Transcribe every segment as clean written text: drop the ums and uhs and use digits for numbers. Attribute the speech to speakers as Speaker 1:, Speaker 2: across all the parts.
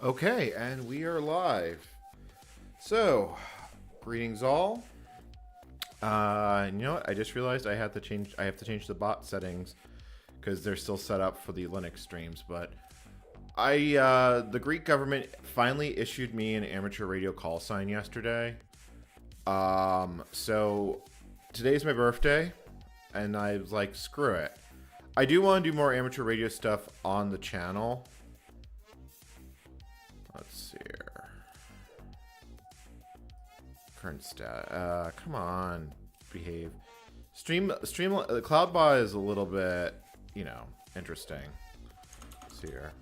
Speaker 1: Okay, and we are live. So, greetings all. You know what? I just realized I have to change. I have to change the bot settings because they're still set up for the Linux streams. But the Greek government finally issued me an amateur radio call sign yesterday. So today's my birthday, and I was like, screw it. I do want to do more amateur radio stuff on the channel. Let's see here. Current stat. Come on, behave. The CloudBot is a little bit, you know, interesting. Let's see here.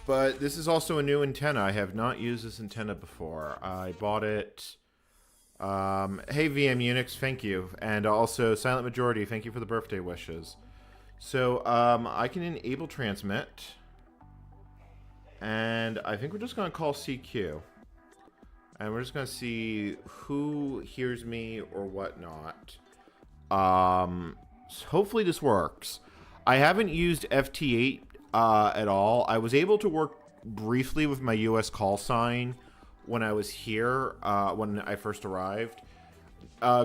Speaker 1: But this is also a new antenna. I have not used this antenna before. I bought it. Hey VM Unix, thank you. And also Silent Majority, thank you for the birthday wishes. So I can enable transmit. And I think we're just going to call CQ. And we're just going to see who hears me or whatnot. So hopefully this works. I haven't used FT8 at all. I was able to work briefly with my US Callsign when I was here, when I first arrived.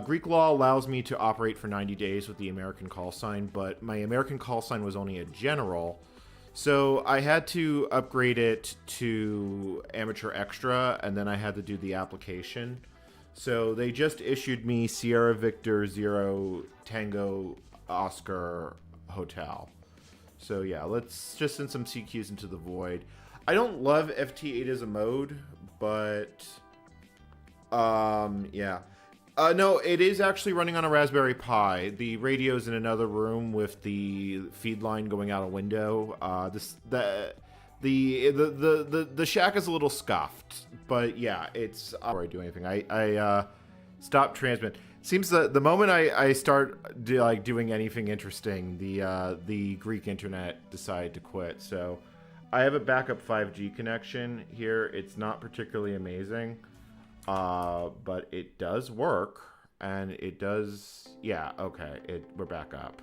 Speaker 1: Greek law allows me to operate for 90 days with the American Callsign, but my American Callsign was only a general, so I had to upgrade it to Amateur Extra, and then I had to do the application. So they just issued me Sierra Victor Zero Tango Oscar Hotel. So yeah, let's just send some CQs into the void. I don't love FT8 as a mode, but yeah. No, it is actually running on a Raspberry Pi. The radio's in another room with the feed line going out a window. The shack is a little scuffed, but yeah, it's before I do anything. I stopped transmit. Seems that the moment I start doing anything interesting, the Greek internet decided to quit. So I have a backup 5G connection here. It's not particularly amazing, but it does work, and it does. Yeah, okay. We're back up.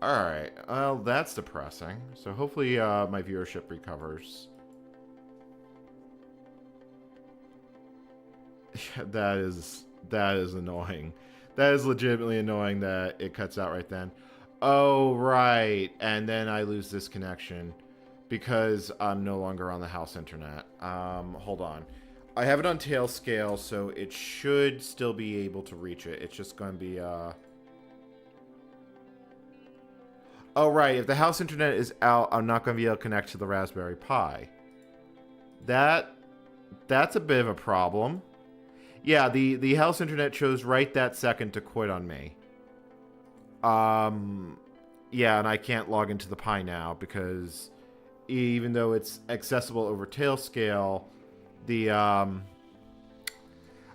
Speaker 1: All right. Well, that's depressing. So hopefully my viewership recovers. That is annoying. That is legitimately annoying that it cuts out right then. Oh, right. And then I lose this connection because I'm no longer on the house internet. Hold on. I have it on tail scale, so it should still be able to reach it. It's just going to be, Oh, right. If the house internet is out, I'm not going to be able to connect to the Raspberry Pi. That's a bit of a problem. Yeah, the house internet chose right that second to quit on me. Yeah, and I can't log into the Pi now because even though it's accessible over Tailscale, the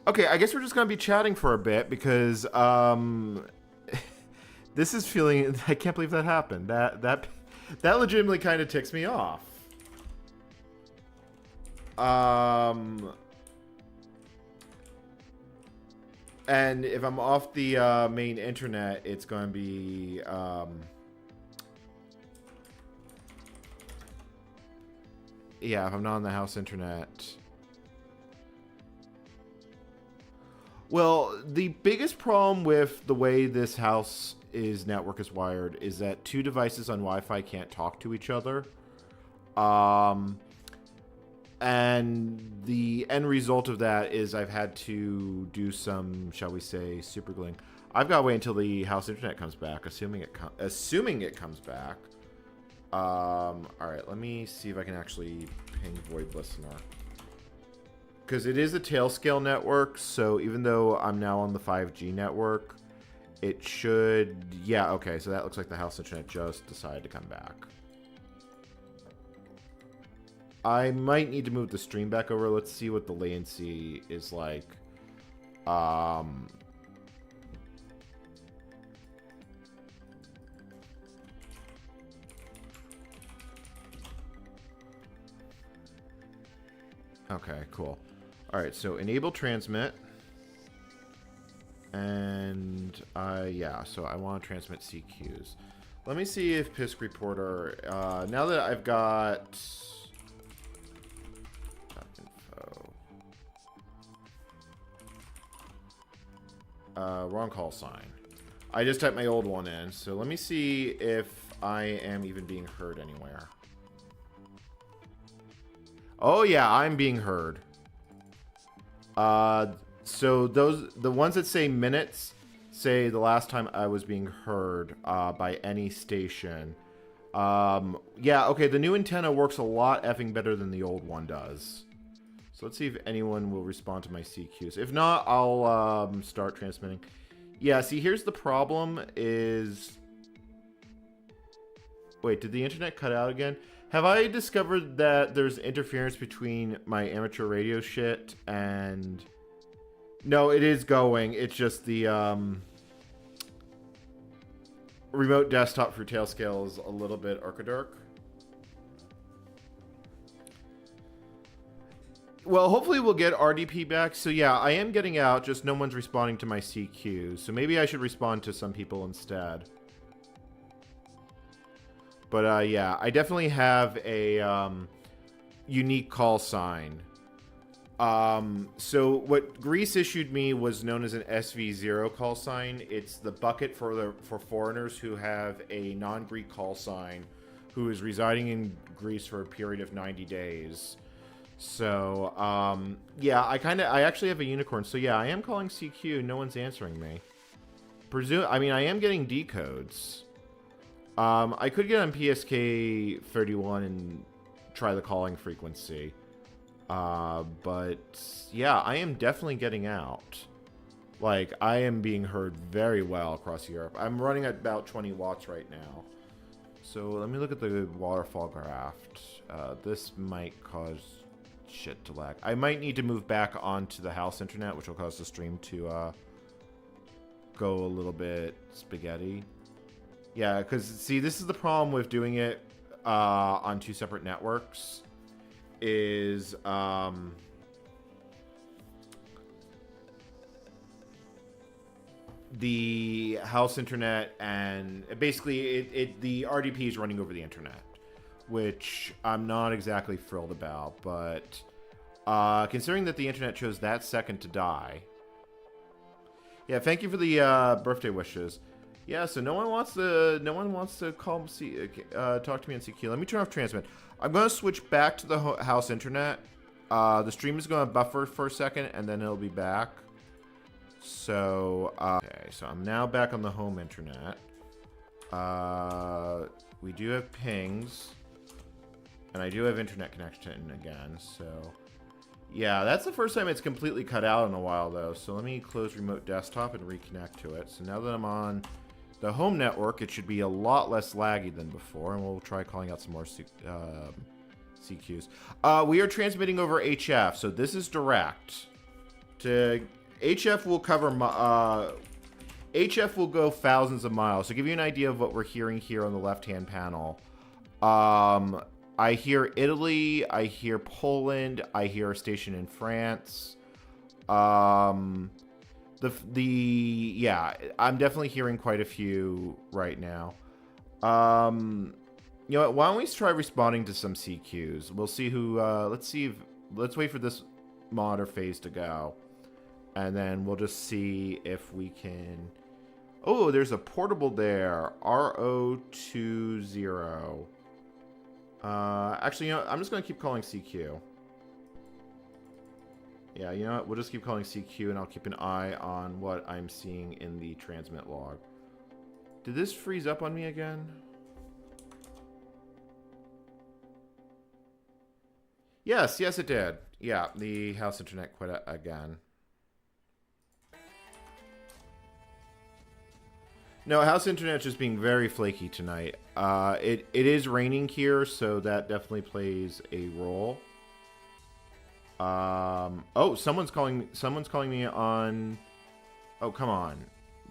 Speaker 1: okay, I guess we're just gonna be chatting for a bit because this is feeling. I can't believe that happened. That legitimately kind of ticks me off. And if I'm off the main internet, it's going to be yeah, if I'm not on the house internet. Well, the biggest problem with the way this house network is wired is that two devices on Wi-Fi can't talk to each other. And the end result of that is I've had to do some, shall we say, supergluing. I've got to wait until the house internet comes back, assuming it comes back. All right, let me see if I can actually ping Void Listener. Because it is a Tailscale network, so even though I'm now on the 5G network, it should... Yeah, okay, so that looks like the house internet just decided to come back. I might need to move the stream back over. Let's see what the latency is like. Okay, cool. All right, so enable transmit. And, yeah, so I want to transmit CQs. Let me see if PISC Reporter, now that I've got... info. Wrong call sign. I just typed my old one in, so let me see if I am even being heard anywhere. Oh yeah, I'm being heard. So the ones that say minutes say the last time I was being heard by any station. Yeah, okay, the new antenna works a lot effing better than the old one does. So let's see if anyone will respond to my CQs. If not, I'll start transmitting. Yeah, see, here's the problem is... Wait, did the internet cut out again? Have I discovered that there's interference between my amateur radio shit and... No, it is going. It's just the remote desktop for Tailscale is a little bit irkadirk. Well, hopefully we'll get RDP back. So yeah, I am getting out, just no one's responding to my CQs. So maybe I should respond to some people instead. But yeah, I definitely have a unique call sign. So what Greece issued me was known as an SV0 call sign. It's the bucket for foreigners who have a non-Greek call sign who is residing in Greece for a period of 90 days. So, yeah, I actually have a unicorn. So yeah, I am calling CQ. No one's answering me. I mean, I am getting decodes. I could get on PSK 31 and try the calling frequency. But yeah, I am definitely getting out. Like, I am being heard very well across Europe. I'm running at about 20 watts right now. So let me look at the waterfall graph. This might cause shit to lag. I might need to move back onto the house internet, which will cause the stream to go a little bit spaghetti. Yeah, because see, this is the problem with doing it on two separate networks. Is the house internet, and basically the RDP is running over the internet, which I'm not exactly thrilled about. But considering that the internet chose that second to die, yeah, thank you for the birthday wishes. Yeah, so no one wants to call talk to me on CQ. Let me turn off transmit. I'm going to switch back to the house internet. The stream is going to buffer for a second, and then it'll be back. So, okay, so I'm now back on the home internet. We do have pings, and I do have internet connection again, so... Yeah, that's the first time it's completely cut out in a while, though. So let me close remote desktop and reconnect to it. So now that I'm on the home network, it should be a lot less laggy than before, and we'll try calling out some more CQs. We are transmitting over HF, so this is direct. HF will cover HF will go thousands of miles. To give you an idea of what we're hearing here on the left-hand panel, I hear Italy, I hear Poland, I hear a station in France. Yeah, I'm definitely hearing quite a few right now. You know what? Why don't we try responding to some CQs? We'll see who. Let's wait for this monitor phase to go, and then we'll just see if we can. Oh, there's a portable there. RO20. Actually, you know, I'm just gonna keep calling CQ. Yeah, you know what? We'll just keep calling CQ, and I'll keep an eye on what I'm seeing in the transmit log. Did this freeze up on me again? Yes, it did. Yeah, the house internet quit again. No, house internet's just being very flaky tonight. It is raining here, so that definitely plays a role. Oh, someone's calling me on. Oh, come on.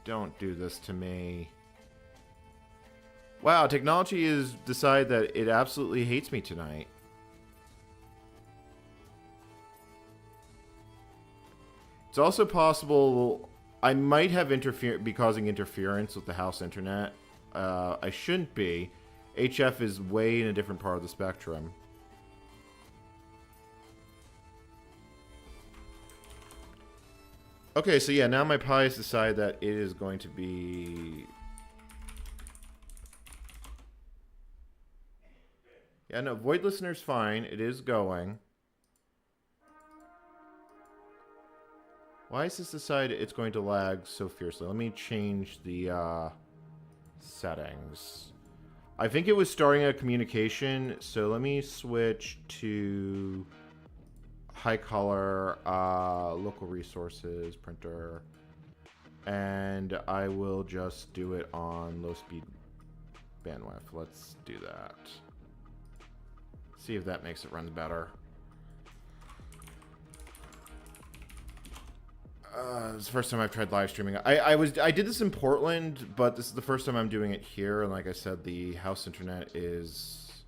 Speaker 1: Don't do this to me. Wow, technology has decided that it absolutely hates me tonight. It's also possible I might have be causing interference with the house internet. I shouldn't be. HF is way in a different part of the spectrum. Okay, so yeah, now my Pi has decided that it is going to be... Yeah, no, Void Listener's fine. It is going. Why has this decided it's going to lag so fiercely? Let me change the settings. I think it was starting a communication, so let me switch to high color, local resources, printer, and I will just do it on low speed bandwidth. Let's do that. See if that makes it run better. It's the first time I've tried live streaming. I did this in Portland, but this is the first time I'm doing it here. And like I said, the house internet is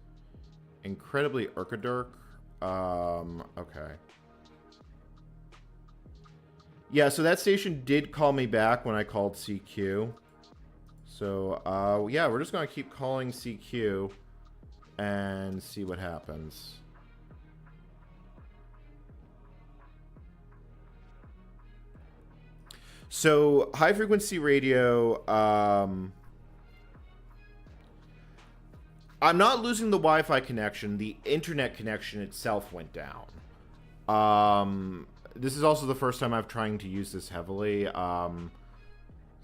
Speaker 1: incredibly irkadirk. Okay. Yeah, so that station did call me back when I called CQ. So, yeah, we're just going to keep calling CQ and see what happens. So, high frequency radio, I'm not losing the Wi-Fi connection. The internet connection itself went down. This is also the first time I'm trying to use this heavily.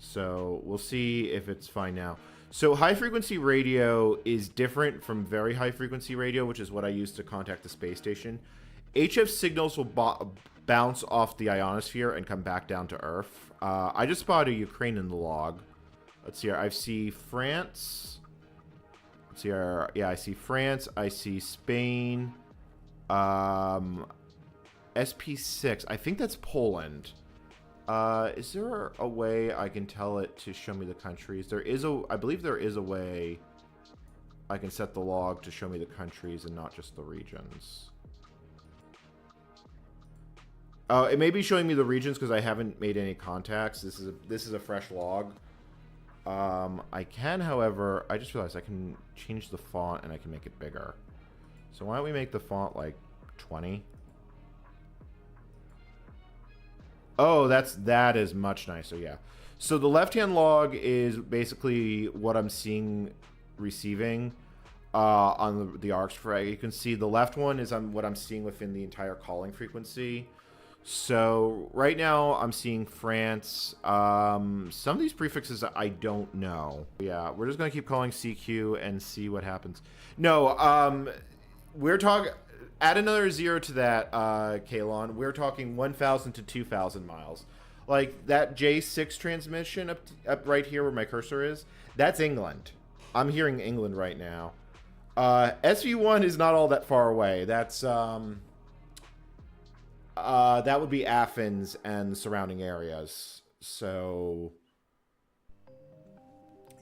Speaker 1: So we'll see if it's fine now. So high frequency radio is different from very high frequency radio, which is what I use to contact the space station. HF signals will bounce off the ionosphere and come back down to Earth. I just spotted Ukraine in the log. Let's see here. I see France. Let's see here. Yeah, I see France. I see Spain. SP6. I think that's Poland. Is there a way I can tell it to show me the countries? I believe there is a way I can set the log to show me the countries and not just the regions. It may be showing me the regions because I haven't made any contacts. This is a fresh log. I can, however, I just realized I can change the font and I can make it bigger. So why don't we make the font like 20? Oh, that is much nicer, yeah. So the left-hand log is basically what I'm seeing receiving on the arcs for. You can see the left one is on what I'm seeing within the entire calling frequency. So right now I'm seeing France. Some of these prefixes I don't know. Yeah, we're just gonna keep calling CQ and see what happens. No, we're talking. Add another 0 to that, Kalon. We're talking 1,000 to 2,000 miles. Like that J6 transmission up right here where my cursor is. That's England. I'm hearing England right now. SV1 is not all that far away. That's that would be Athens and the surrounding areas. So,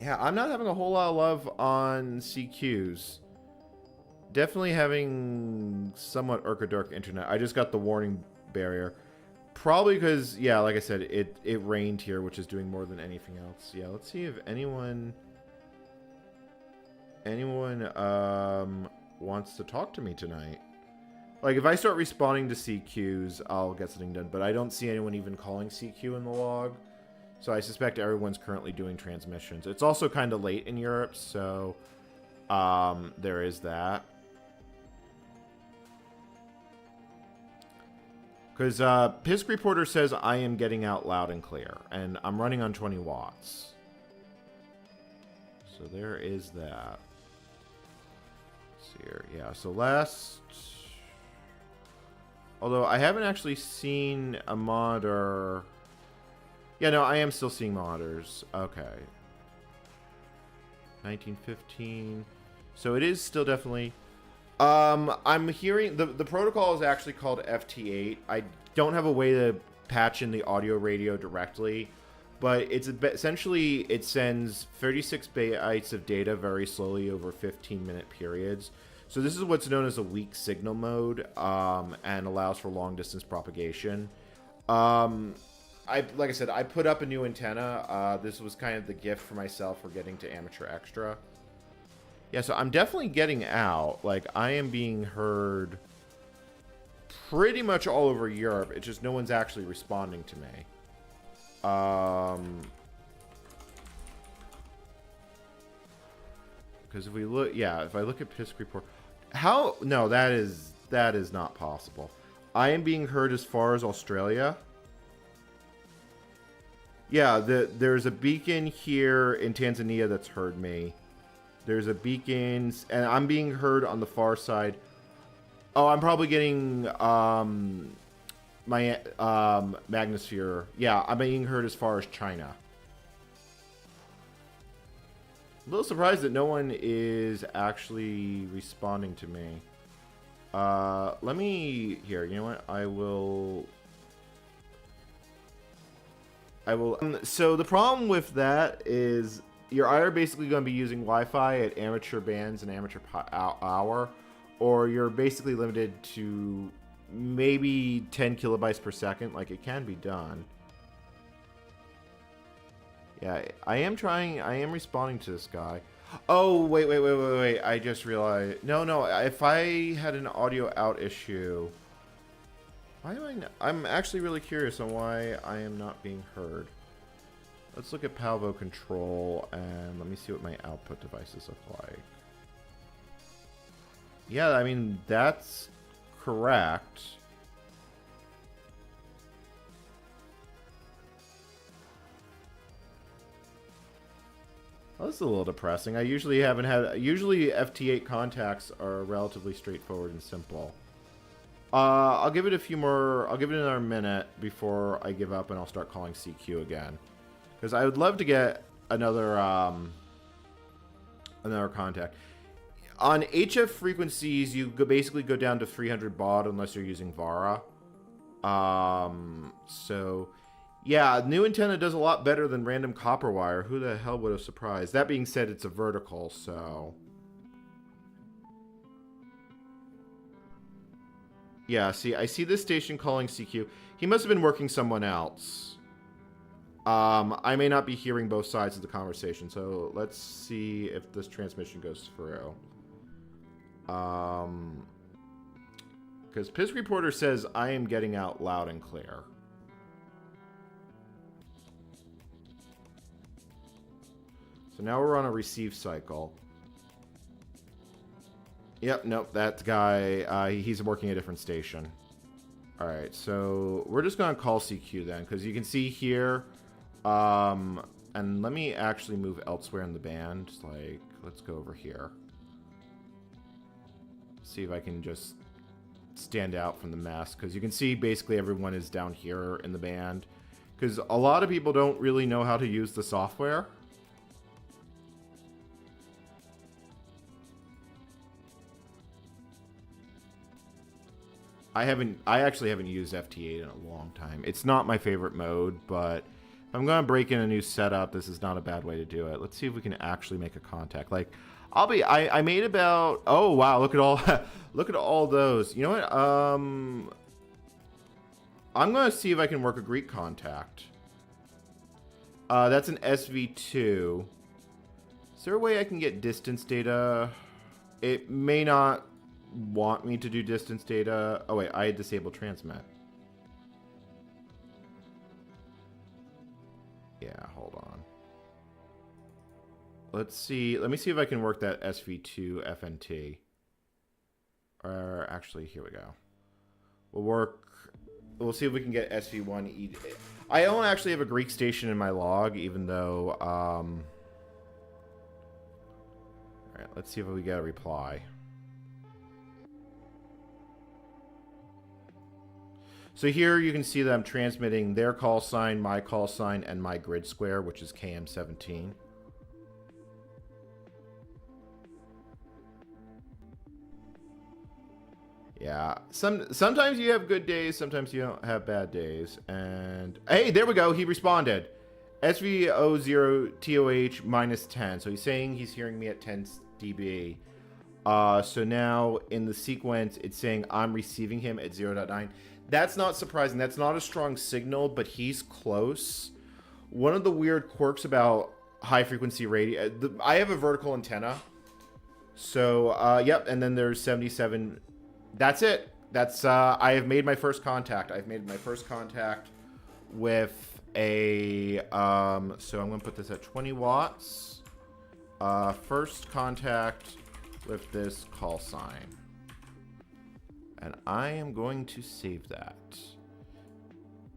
Speaker 1: yeah, I'm not having a whole lot of love on CQs. Definitely having somewhat irkadirk internet. I just got the warning barrier. Probably because, yeah, like I said, it rained here, which is doing more than anything else. Yeah, let's see if anyone wants to talk to me tonight. Like, if I start responding to CQs, I'll get something done. But I don't see anyone even calling CQ in the log. So I suspect everyone's currently doing transmissions. It's also kind of late in Europe, so there is that. Because PISC Reporter says I am getting out loud and clear. And I'm running on 20 watts. So there is that. Let's see here. Yeah, so last... Although I haven't actually seen a monitor... Yeah, no, I am still seeing monitors. Okay. 1915. So it is still definitely... I'm hearing... The protocol is actually called FT8. I don't have a way to patch in the audio radio directly. But it's essentially... It sends 36 bytes of data very slowly over 15-minute periods. So this is what's known as a weak signal mode, and allows for long-distance propagation. like I said, I put up a new antenna. This was kind of the gift for myself for getting to Amateur Extra. Yeah, so I'm definitely getting out. Like, I am being heard pretty much all over Europe. It's just no one's actually responding to me. Because if we look, yeah, if I look at PISC report, how? No, that is not possible. I am being heard as far as Australia. Yeah, there's a beacon here in Tanzania that's heard me. There's a beacon, and I'm being heard on the far side. Oh, I'm probably getting my magnosphere. Yeah, I'm being heard as far as China. A little surprised that no one is actually responding to me. Let me... Here, you know what? I will... so the problem with that is you're either basically going to be using Wi-Fi at amateur bands and amateur hour, or you're basically limited to maybe 10 kilobytes per second. Like, it can be done. Yeah, I am responding to this guy. Oh, wait. I just realized. No. If I had an audio out issue... Why am I not? I'm actually really curious on why I am not being heard. Let's look at Palvo control and let me see what my output devices look like. Yeah, I mean, that's correct. Well, this is a little depressing. Usually FT8 contacts are relatively straightforward and simple. I'll give it a few more. I'll give it another minute before I give up, and I'll start calling CQ again, because I would love to get another contact. On HF frequencies, you basically go down to 300 baud unless you're using Vara. So yeah, new antenna does a lot better than random copper wire. Who the hell would have surprised? That being said, it's a vertical, so. Yeah, see, I see this station calling CQ. He must have been working someone else. I may not be hearing both sides of the conversation, so let's see if this transmission goes through. Because PISC Reporter says I am getting out loud and clear. So now we're on a receive cycle. Yep, nope, that guy, he's working a different station. Alright, so we're just going to call CQ then, because you can see here, and let me actually move elsewhere in the band. Like, let's go over here. See if I can just stand out from the mess, because you can see basically everyone is down here in the band. Because a lot of people don't really know how to use the software. I actually haven't used FT8 in a long time. It's not my favorite mode, but if I'm going to break in a new setup, this is not a bad way to do it. Let's see if we can actually make a contact. Like, I made about, oh wow, look at all, look at all those. You know what? I'm going to see if I can work a Greek contact. That's an SV2. Is there a way I can get distance data? It may not want me to do distance data. Oh wait, I disabled transmit. Yeah, hold on. Let's see. Let me see if I can work that SV2 FNT. Or actually, here we go. We'll see if we can get SV1 E. I don't actually have a Greek station in my log, even though. All right, let's see if we get a reply. So here you can see that I'm transmitting their call sign, my call sign, and my grid square, which is KM17. Yeah, sometimes you have good days, sometimes you don't have bad days. And hey, there we go. He responded. SV00TOH minus 10. So he's saying he's hearing me at 10 dB. So now in the sequence, it's saying I'm receiving him at 0.9. That's not surprising. That's not a strong signal, but he's close. One of the weird quirks about high frequency radio, I have a vertical antenna. So, yep, and then there's 77. That's it. That's, I have made my first contact. I've made my first contact with a, so I'm going to put this at 20 watts. First contact with this call sign. And I am going to save that.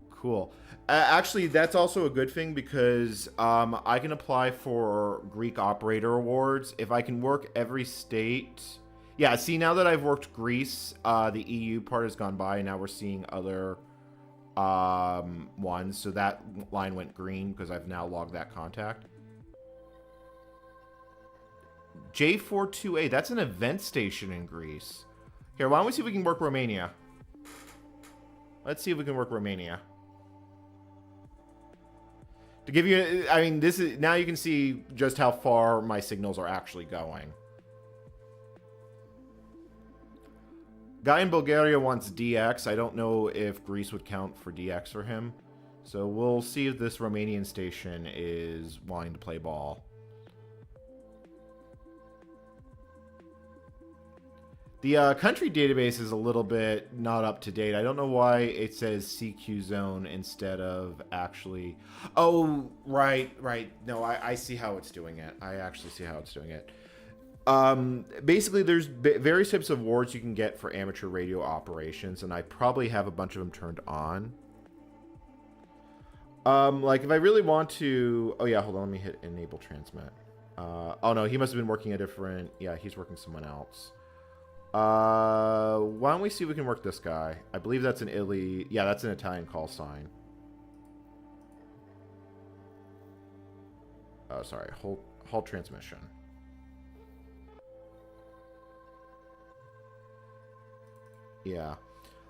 Speaker 1: Cool. Actually, that's also a good thing because I can apply for Greek operator awards. If I can work every state... Yeah, see, now that I've worked Greece, the EU part has gone by, and now we're seeing other ones. So that line went green because I've now logged that contact. J42A, that's an event station in Greece. Here, why don't we see if we can work Romania? Let's see if we can work Romania. To give you, I mean, this is, now you can see just how far my signals are actually going. Guy in Bulgaria wants DX. I don't know if Greece would count for DX for him. So we'll see if this Romanian station is wanting to play ball. The country database is a little bit not up to date. I don't know why it says CQ zone instead of actually... Oh, right. No, I see how it's doing it. I actually see how it's doing it. Basically, there's various types of awards you can get for amateur radio operations, and I probably have a bunch of them turned on. Like, if I really want to... Oh, yeah, hold on. Let me hit enable transmit. Oh, no, he must have been working a different... Yeah, he's working someone else. Why don't we see if we can work this guy? I believe that's an Italy... Yeah, that's an Italian call sign. Oh, sorry. Hold transmission. Yeah.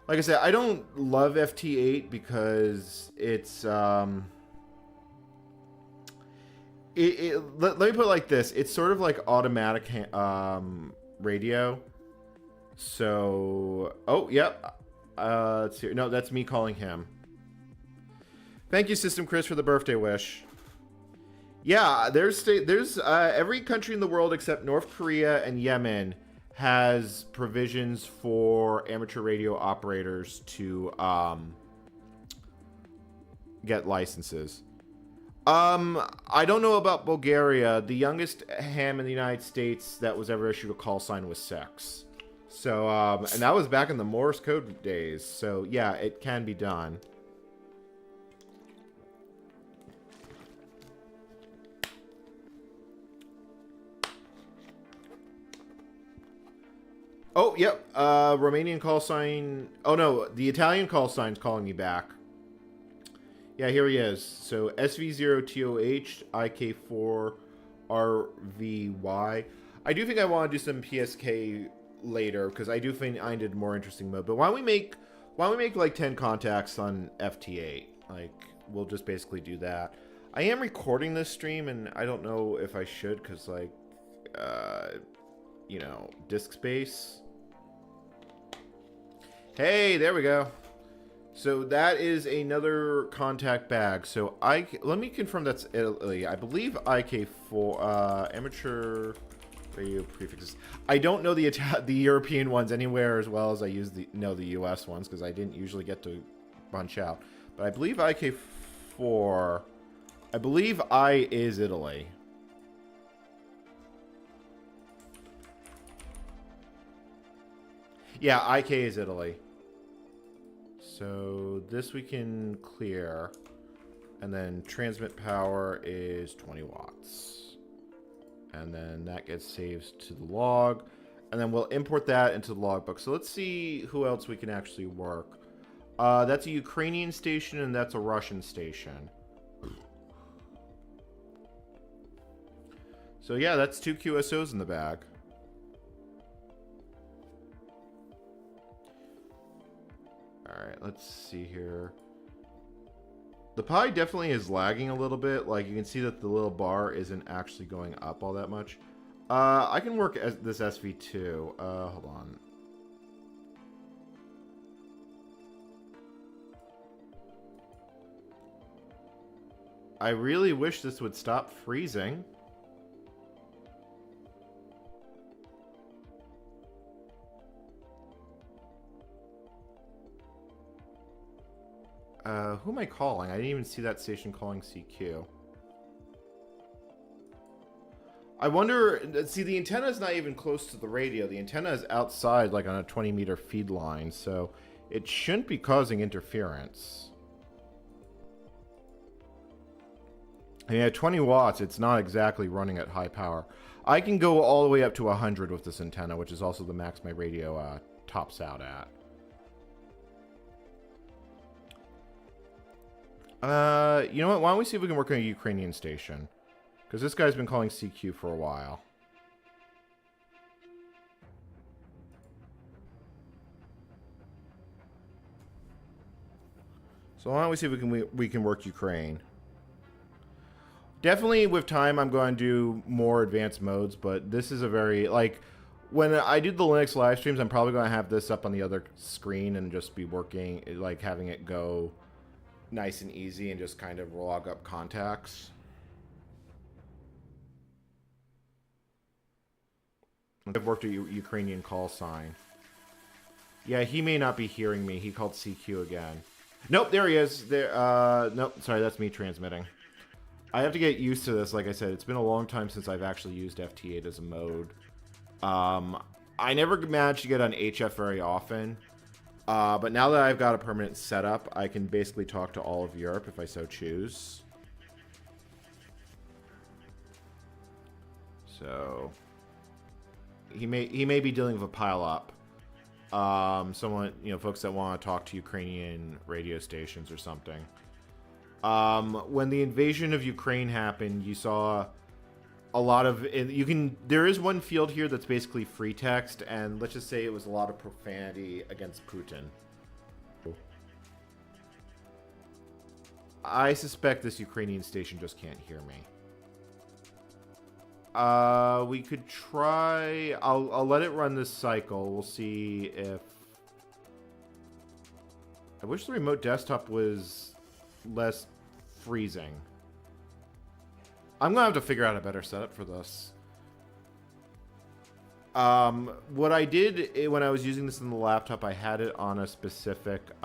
Speaker 1: Like I said, I don't love FT8 because it's... let me put it like this. It's sort of like automatic radio. So, oh, yep. Let's see. No, that's me calling him. Thank you, System Chris, for the birthday wish. Yeah, there's every country in the world except North Korea and Yemen has provisions for amateur radio operators to get licenses. I don't know about Bulgaria. The youngest ham in the United States that was ever issued a call sign was 6. So, and that was back in the Morse code days. So, yeah, it can be done. Oh, yep. Romanian call sign. Oh, no. The Italian call sign's calling me back. Yeah, here he is. So, SV0TOH, IK4RVY. I do think I want to do some PSK later because I do find it more interesting mode. But why don't we make like 10 contacts on FT8? Like, we'll just basically do that. I am recording this stream, and I don't know if I should because, like, you know, disk space. Hey, there we go. So that is another contact bag. So let me confirm that's Italy. I believe IK4 amateur radio prefixes. I don't know the European ones anywhere as well as I know the US ones because I didn't usually get to bunch out. But I believe IK4. I believe I is Italy. Yeah, IK is Italy. So this we can clear. And then transmit power is 20 watts. And then that gets saved to the log. And then we'll import that into the logbook. So let's see who else we can actually work. That's a Ukrainian station and that's a Russian station. So yeah, that's 2 QSOs in the bag. Alright, let's see here. The Pi definitely is lagging a little bit. Like, you can see that the little bar isn't actually going up all that much. I can work as this SV2. Hold on. I really wish this would stop freezing. Who am I calling? I didn't even see that station calling CQ. I wonder, see, the antenna is not even close to the radio. The antenna is outside, like on a 20-meter feed line, so it shouldn't be causing interference. I mean, at 20 watts, it's not exactly running at high power. I can go all the way up to 100 with this antenna, which is also the max my radio tops out at. You know what? Why don't we see if we can work on a Ukrainian station? Because this guy's been calling CQ for a while. So why don't we see if we can work Ukraine? Definitely with time I'm going to do more advanced modes, but this is a very, like, when I do the Linux live streams, I'm probably going to have this up on the other screen and just be working, like having it go nice and easy and just kind of log up contacts. I've worked a Ukrainian call sign. Yeah, he may not be hearing me. He called CQ again. Nope, there he is. There. Nope, sorry, that's me transmitting. I have to get used to this. Like I said, it's been a long time since I've actually used FT8 as a mode. I never managed to get on HF very often. But now that I've got a permanent setup, I can basically talk to all of Europe if I so choose. So he may be dealing with a pile up. Someone, folks that want to talk to Ukrainian radio stations or something. When the invasion of Ukraine happened, you saw a lot of, there is one field here that's basically free text, and let's just say it was a lot of profanity against Putin. I suspect this Ukrainian station just can't hear me. We could try, I'll let it run this cycle. We'll see if, I wish the remote desktop was less freezing. I'm gonna have to figure out a better setup for this. What I did when I was using this in the laptop, I had it on a specific, it's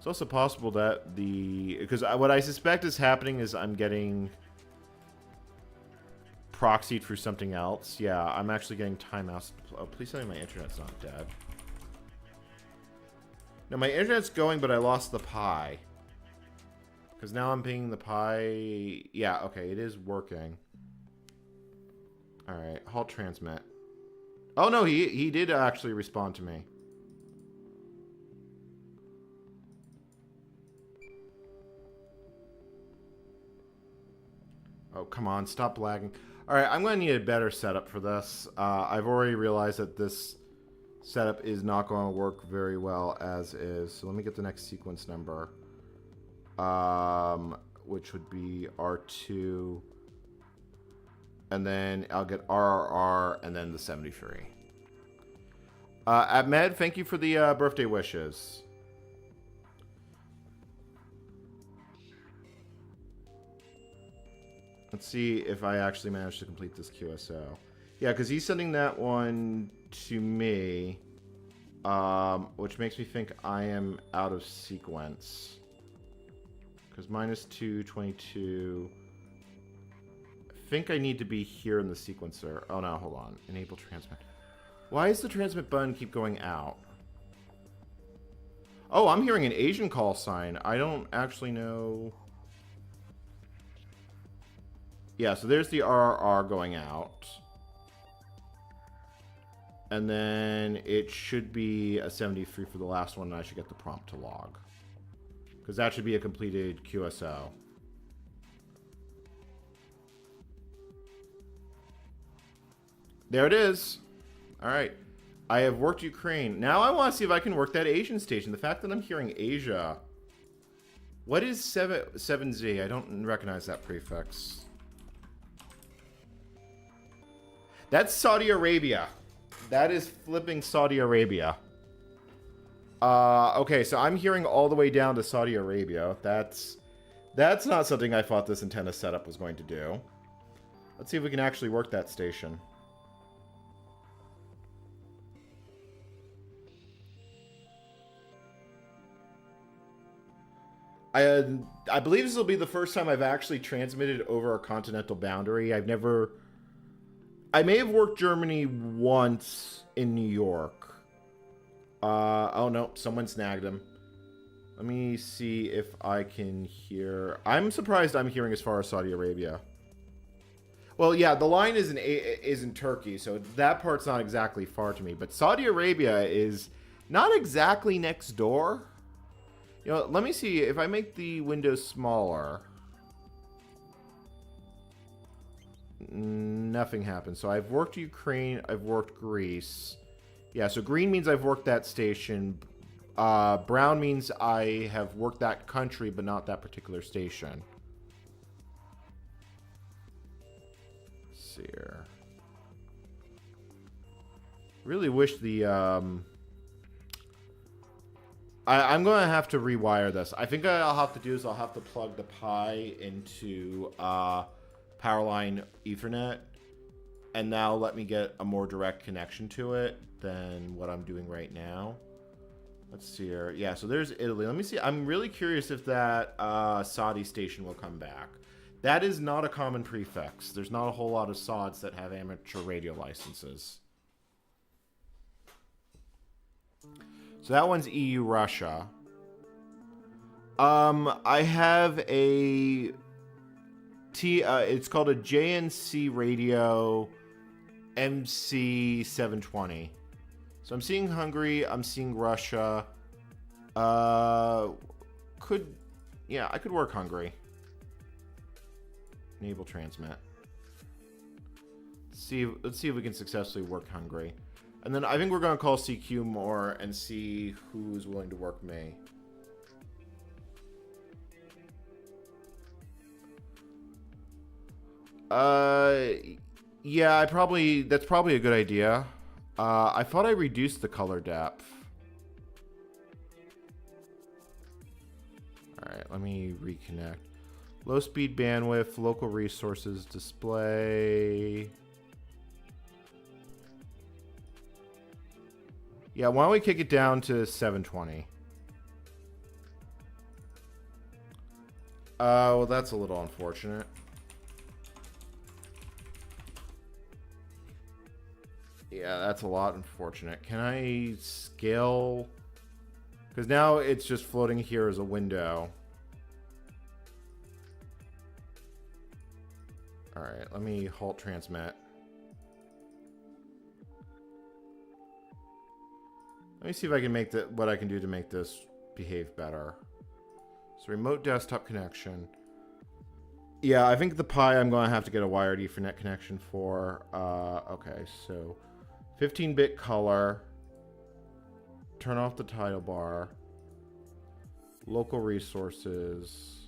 Speaker 1: also possible that because what I suspect is happening is I'm getting proxied through something else. Yeah, I'm actually getting timeouts. Oh, please tell me my internet's not dead. No, my internet's going, but I lost the Pi. Because now I'm pinging the Pi. Yeah, okay, it is working. Alright, halt transmit. Oh no, he did actually respond to me. Oh, come on, stop lagging. Alright, I'm going to need a better setup for this. I've already realized that this setup is not going to work very well as is. So let me get the next sequence number. Which would be R2. And then I'll get RRR and then the 73. Ahmed, thank you for the birthday wishes. Let's see if I actually managed to complete this QSO. Yeah, because he's sending that one to me, which makes me think I am out of sequence. Because -2, 22. I think I need to be here in the sequencer. Oh no, hold on. Enable transmit. Why does the transmit button keep going out? Oh, I'm hearing an Asian call sign. I don't actually know. Yeah, so there's the RRR going out. And then it should be a 73 for the last one, and I should get the prompt to log. Because that should be a completed QSO. There it is. All right. I have worked Ukraine. Now I want to see if I can work that Asian station. The fact that I'm hearing Asia. What is 7Z? I don't recognize that prefix. That's Saudi Arabia. That is flipping Saudi Arabia. Okay, so I'm hearing all the way down to Saudi Arabia. That's not something I thought this antenna setup was going to do. Let's see if we can actually work that station. I believe this will be the first time I've actually transmitted over a continental boundary. I've never... I may have worked Germany once in New York. Oh no, someone snagged him. Let me see if I can hear... I'm surprised I'm hearing as far as Saudi Arabia. Well, yeah, the line is in Turkey, so that part's not exactly far to me. But Saudi Arabia is not exactly next door. You know, let me see if I make the window smaller. Nothing happens. So I've worked Ukraine, I've worked Greece. Yeah, so green means I've worked that station. Brown means I have worked that country, but not that particular station. Let's see here. Really wish the... I'm going to have to rewire this. I think I'll have to do is I'll have to plug the Pi into Powerline Ethernet, and now let me get a more direct connection to it than what I'm doing right now. Let's see here. Yeah, so there's Italy. Let me see. I'm really curious if that Saudi station will come back. That is not a common prefix. There's not a whole lot of SODs that have amateur radio licenses. So that one's EU Russia. I have a it's called a JNC radio MC720. So I'm seeing Hungary, I'm seeing Russia. I could work Hungary. Enable transmit. Let's see if we can successfully work Hungary. And then I think we're going to call CQ more and see who's willing to work me. Yeah, that's probably a good idea. I thought I reduced the color depth. Alright, let me reconnect. Low speed bandwidth, local resources, display. Yeah, why don't we kick it down to 720? Well, that's a little unfortunate. Yeah, that's a lot unfortunate. Can I scale? Because now it's just floating here as a window. Alright, let me halt transmit. Let me see if I can make what I can do to make this behave better. So remote desktop connection. Yeah, I think the Pi I'm going to have to get a wired Ethernet connection for. Okay, so 15-bit color. Turn off the title bar. Local resources.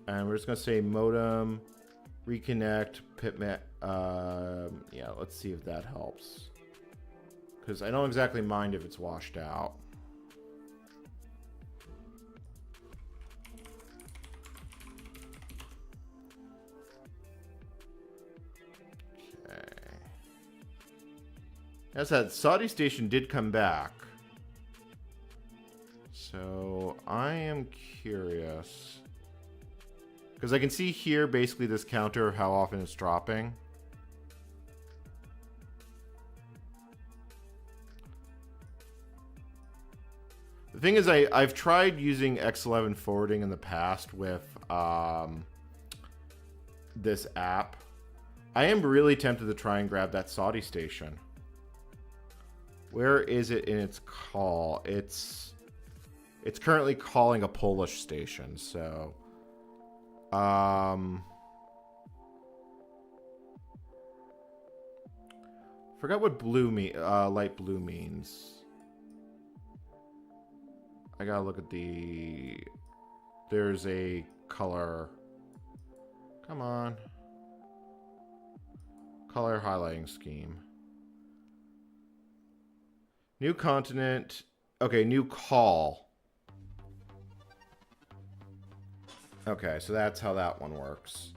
Speaker 1: And we're just going to say modem, reconnect, pitmap. Yeah, let's see if that helps. Because I don't exactly mind if it's washed out. Okay. As that Saudi station did come back. So I am curious. Because I can see here basically this counter of how often it's dropping. The thing is, I've tried using X11 forwarding in the past with this app. I am really tempted to try and grab that Saudi station. Where is it in its call? It's currently calling a Polish station, so forgot what blue light blue means. I gotta look at there's a color. Come on. Color highlighting scheme. New continent. Okay, new call. Okay, so that's how that one works.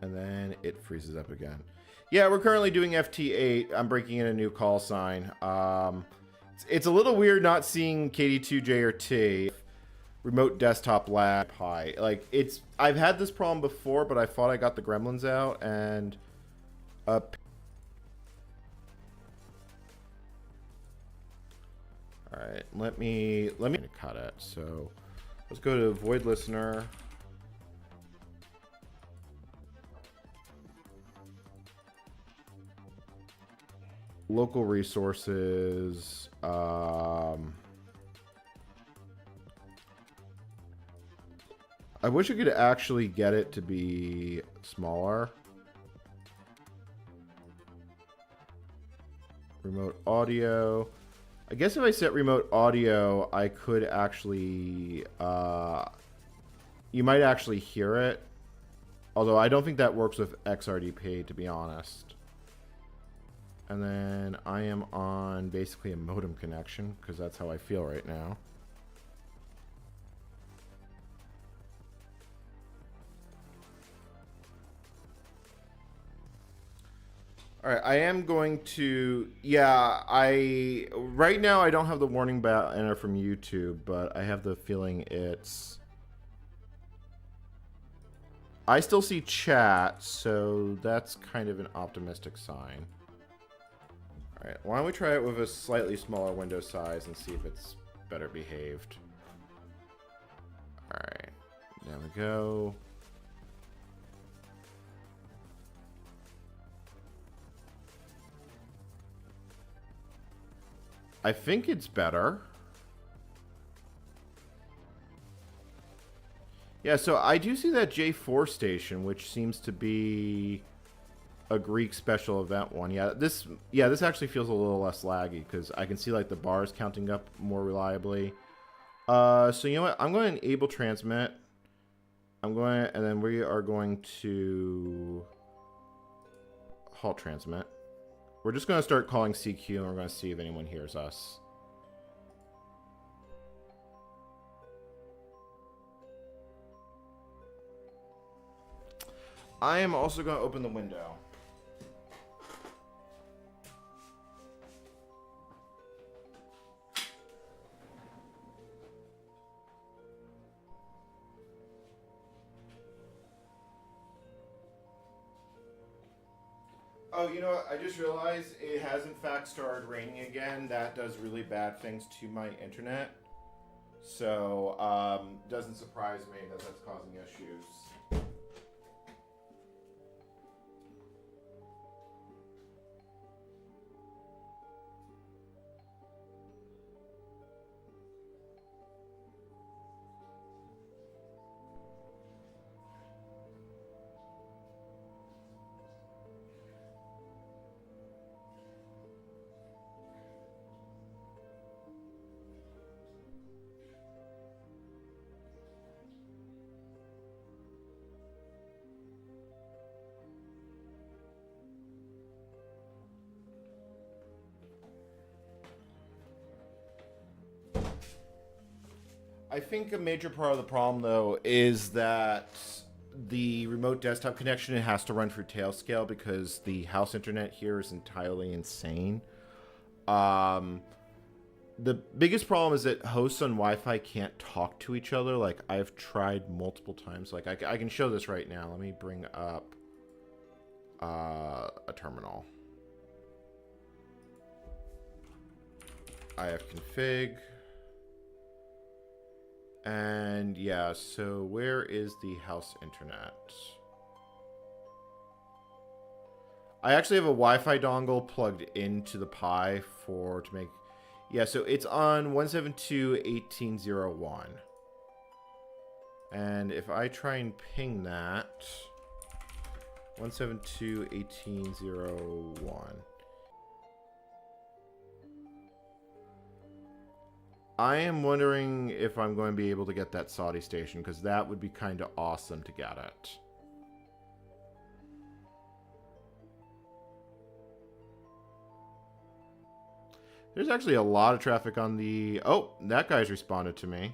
Speaker 1: And then it freezes up again. Yeah, we're currently doing FT8. I'm breaking in a new call sign. It's a little weird not seeing KD2J or T. Remote desktop lag high. Like, I've had this problem before, but I thought I got the gremlins out, and up. All right, let me cut it. So let's go to void listener. Local resources. I wish I could actually get it to be smaller. Remote audio. I guess if I set remote audio, I could actually... you might actually hear it. Although I don't think that works with XRDP, to be honest. And then I am on basically a modem connection, because that's how I feel right now. All right, I am going to, yeah, right now I don't have the warning banner from YouTube, but I have the feeling it's, I still see chat, so that's kind of an optimistic sign. All right, why don't we try it with a slightly smaller window size and see if it's better behaved. All right, there we go. I think it's better. Yeah, so I do see that J4 station, which seems to be a Greek special event one. Yeah, this actually feels a little less laggy because I can see like the bars counting up more reliably. So you know what? I'm going to enable transmit. And then we are going to halt transmit. We're just going to start calling CQ, and we're going to see if anyone hears us. I am also going to open the window. Oh, you know what? I just realized it has in fact started raining again. That does really bad things to my internet. So, doesn't surprise me that that's causing issues. I think a major part of the problem, though, is that the remote desktop connection, it has to run through Tailscale because the house internet here is entirely insane. The biggest problem is that hosts on Wi-Fi can't talk to each other. Like, I've tried multiple times. Like, I can show this right now. Let me bring up a terminal. ifconfig. And yeah, so where is the house internet? I actually have a Wi-Fi dongle plugged into the Pi to make... Yeah, so it's on 172.18.01. And if I try and ping that... 172.18.01. I am wondering if I'm going to be able to get that Saudi station, because that would be kind of awesome to get it. There's actually a lot of traffic on the... Oh, that guy's responded to me.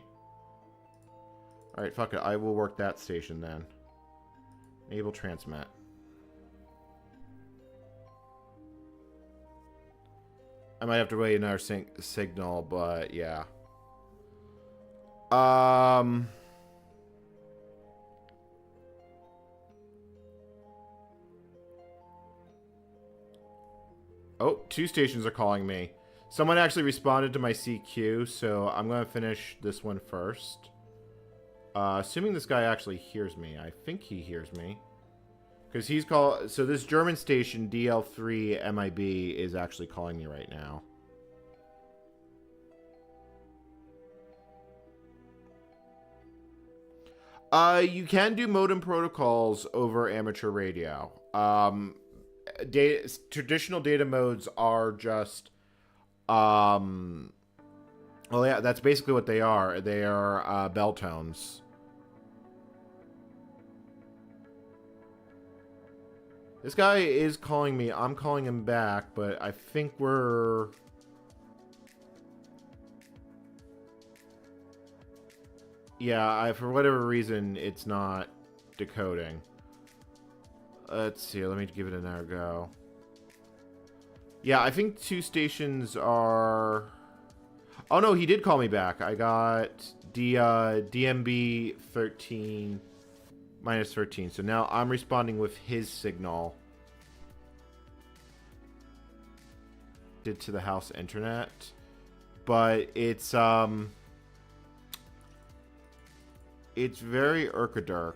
Speaker 1: Alright, fuck it. I will work that station then. Enable transmit. I might have to wait another signal, but yeah. Oh, 2 stations are calling me. Someone actually responded to my CQ, so I'm going to finish this one first. Assuming this guy actually hears me. I think he hears me. Because he's called... So this German station, DL3 MIB, is actually calling me right now. You can do modem protocols over amateur radio. Traditional data modes are just... well, yeah, that's basically what they are. They are bell tones. This guy is calling me. I'm calling him back, but I think we're... Yeah, for whatever reason, it's not decoding. Let's see. Let me give it another go. Yeah, I think 2 stations are... Oh, no, he did call me back. I got DMB 13 minus 13. So now I'm responding with his signal. Did to the house internet. But it's very irkadirk.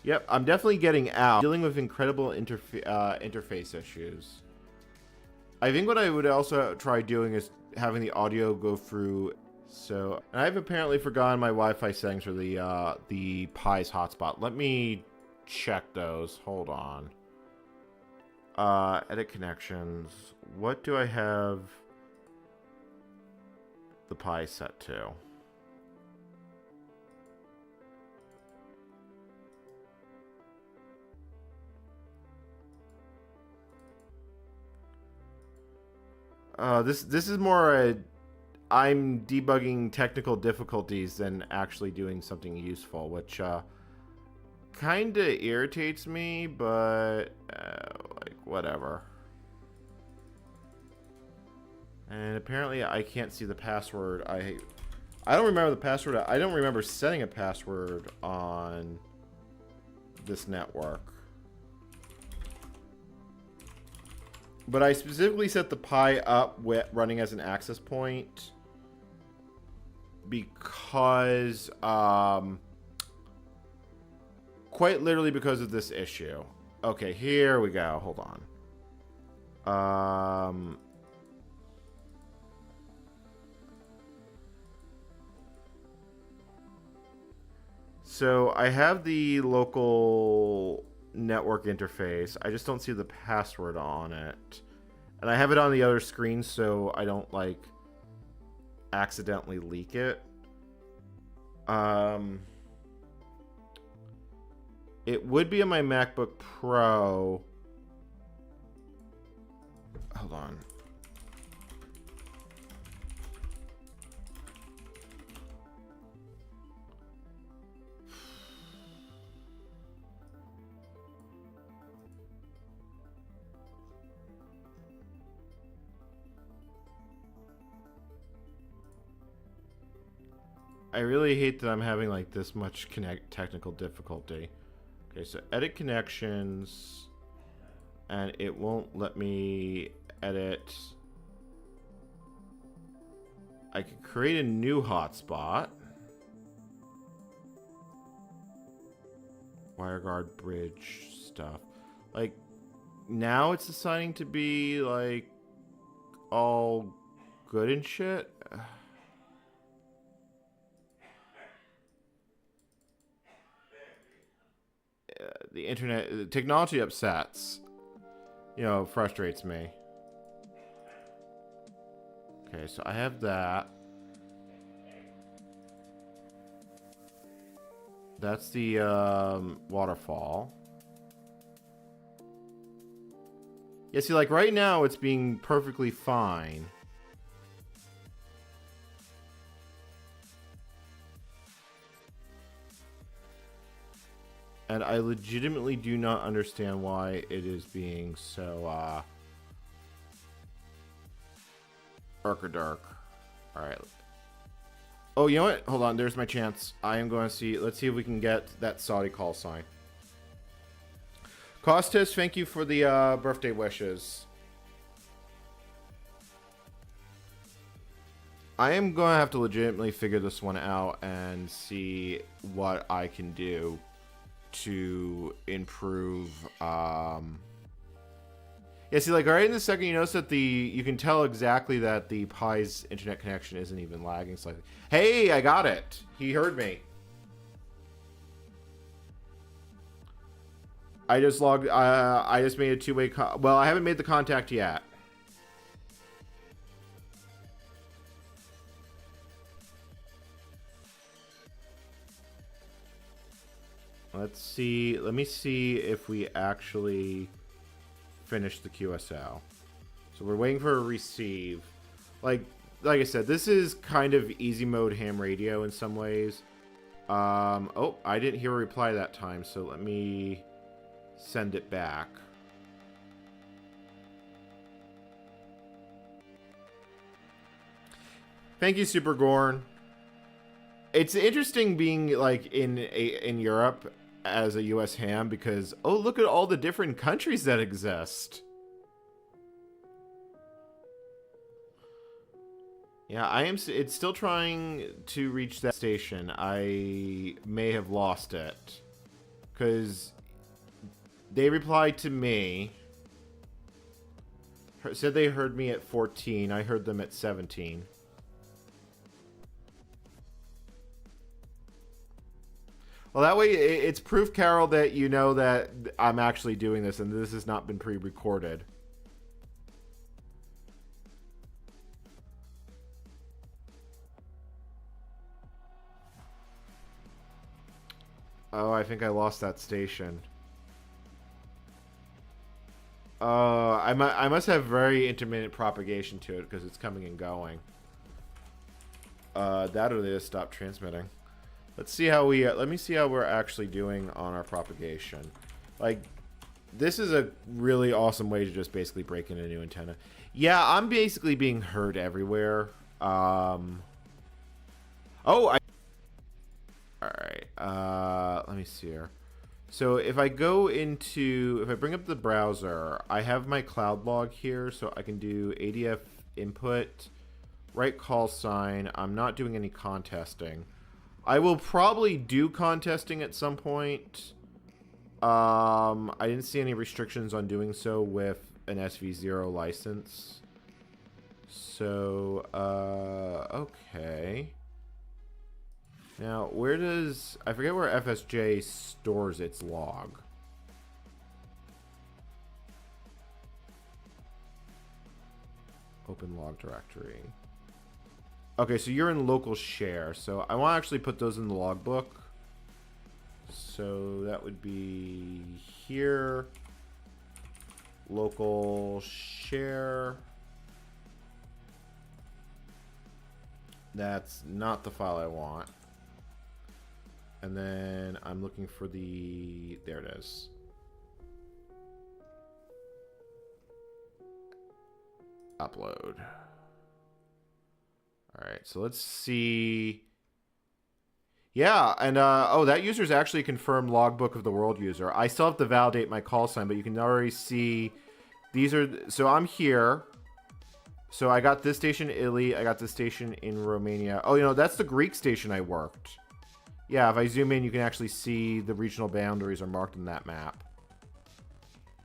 Speaker 1: Yep, I'm definitely getting out. Dealing with incredible interface issues. I think what I would also try doing is having the audio go through. So, and I've apparently forgotten my Wi-Fi settings for the Pi's hotspot. Let me check those. Hold on. Edit connections. What do I have the Pi set to? This is more I'm debugging technical difficulties than actually doing something useful, which kind of irritates me, but like whatever. And apparently I can't see the password. I don't remember the password. I don't remember setting a password on this network. But I specifically set the Pi up with running as an access point because, quite literally because of this issue. Okay, here we go. Hold on. So I have the local network interface. I just don't see the password on it. And I have it on the other screen so I don't like accidentally leak it. It would be on my MacBook Pro. Hold on. I really hate that I'm having like this much technical difficulty. Okay, so edit connections, and it won't let me edit. I could create a new hotspot. WireGuard bridge stuff. Like, now it's deciding to be like all good and shit. The internet, the technology upsets. You know, frustrates me. Okay, so I have that. That's the waterfall. Yeah, see, like, right now, it's being perfectly fine. And I legitimately do not understand why it is being so, dark. Alright. Oh, you know what? Hold on, there's my chance. I am going to see... Let's see if we can get that Saudi call sign. Costas, thank you for the birthday wishes. I am going to have to legitimately figure this one out and see what I can do to improve. Yeah, see, like right in the second, you notice that you can tell exactly that the Pi's internet connection isn't even lagging slightly. Hey, I got it. He heard me. I just logged. I just made a two-way. Well, I haven't made the contact yet. Let's see. Let me see if we actually finish the QSL. So we're waiting for a receive. Like I said, this is kind of easy mode ham radio in some ways. Oh, I didn't hear a reply that time, so let me send it back. Thank you, Super Gorn. It's interesting being like in Europe as a US ham because oh, look at all the different countries that exist. Yeah, it's still trying to reach that station. I may have lost it cuz they replied to me. Said they heard me at 14. I heard them at 17. Well, that way it's proof, Carol, that you know that I'm actually doing this and this has not been pre-recorded. Oh, I think I lost that station. I must have very intermittent propagation to it because it's coming and going. That or they just stopped transmitting. Let's see how we. Let me see how we're actually doing on our propagation. Like, this is a really awesome way to just basically break in a new antenna. Yeah, I'm basically being heard everywhere. Oh, all right. Let me see here. So if I go into, if I bring up the browser, I have my cloud log here, so I can do ADF input, write call sign. I'm not doing any contesting. I will probably do contesting at some point. I didn't see any restrictions on doing so with an SV0 license. So, okay. Now, where does... I forget where FSJ stores its log. Open log directory. Okay, so you're in local share. So I want to actually put those in the logbook. So that would be here. Local share. That's not the file I want. And then I'm looking for the... There it is. Upload. Alright, so let's see... Yeah, and oh, that user is actually a confirmed logbook of the world user. I still have to validate my call sign, but you can already see... These are... So I'm here. So I got this station in Italy. I got this station in Romania. Oh, you know, that's the Greek station I worked. Yeah, if I zoom in, you can actually see the regional boundaries are marked in that map.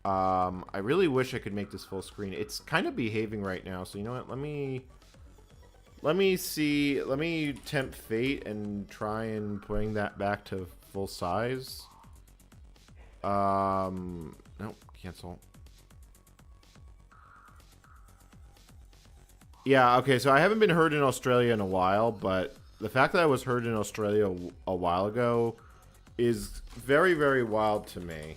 Speaker 1: I really wish I could make this full screen. It's kind of behaving right now, so you know what? Let me see. Let me tempt fate and try and bring that back to full size. Nope, cancel. Yeah, okay, so I haven't been heard in Australia in a while, but the fact that I was heard in Australia a while ago is very, very wild to me.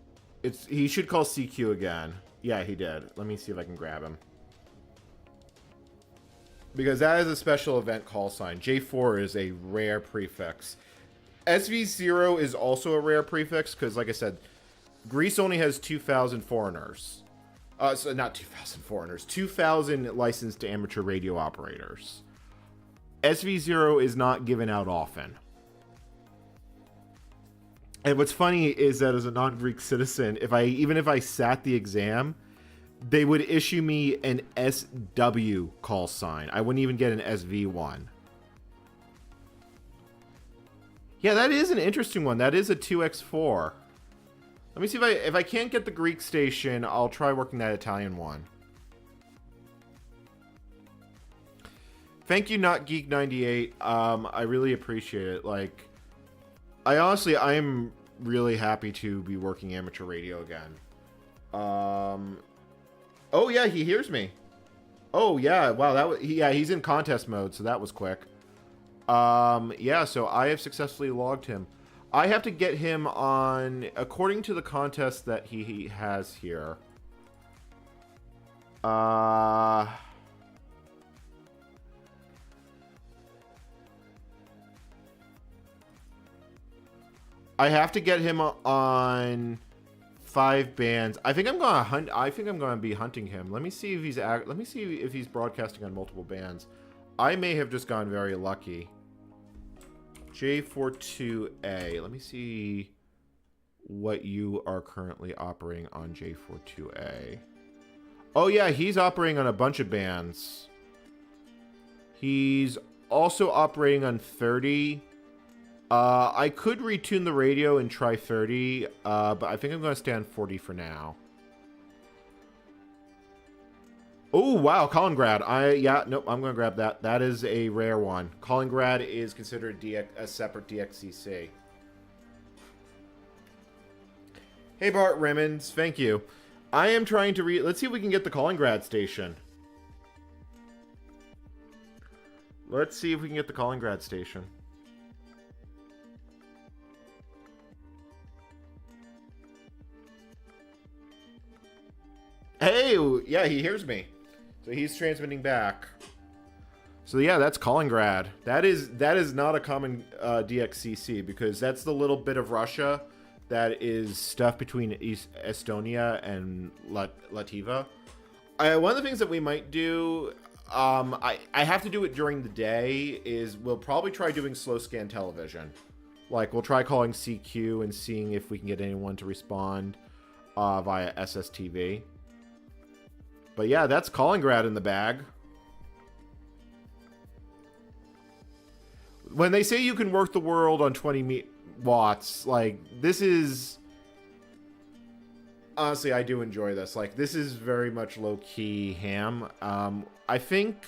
Speaker 1: He should call CQ again. Yeah, he did. Let me see if I can grab him. Because that is a special event call sign. J4 is a rare prefix. SV0 is also a rare prefix because, like I said, Greece only has 2,000 foreigners. So not 2,000 foreigners. 2,000 licensed amateur radio operators. SV0 is not given out often. And what's funny is that as a non-Greek citizen, even if I sat the exam, they would issue me an SW call sign. I wouldn't even get an SV1. Yeah, that is an interesting one. That is a 2x4. Let me see if I can't get the Greek station, I'll try working that Italian one. Thank you, NotGeek98. I really appreciate it. Like, I am really happy to be working amateur radio again. Oh yeah, he hears me. Oh yeah, wow, he's in contest mode, so that was quick. Yeah, so I have successfully logged him. I have to get him on, according to the contest that he has here. I have to get him on 5 bands. I think I'm gonna hunt. I think I'm gonna be hunting him. Let me see if he's broadcasting on multiple bands. I may have just gone very lucky. J42A. Let me see what you are currently operating on J42A. Oh yeah, he's operating on a bunch of bands. He's also operating on 30. I could retune the radio and try 30, but I think I'm going to stay on 40 for now. Oh, wow, Kaliningrad. Nope, I'm going to grab that. That is a rare one. Kaliningrad is considered a separate DXCC. Hey, Bart Rimmons, thank you. I am trying to let's see if we can get the Kaliningrad station. Let's see if we can get the Kaliningrad station. Hey, yeah, he hears me. So he's transmitting back. So yeah, that's Kaliningrad. That is not a common DXCC because that's the little bit of Russia that is stuff between Estonia and Latvia. One of the things that we might do, I have to do it during the day, is we'll probably try doing slow scan television. Like, we'll try calling CQ and seeing if we can get anyone to respond via SSTV. But yeah, that's Kaliningrad in the bag. When they say you can work the world on 20 watts, like, this is... Honestly, I do enjoy this. Like, this is very much low-key ham. I think...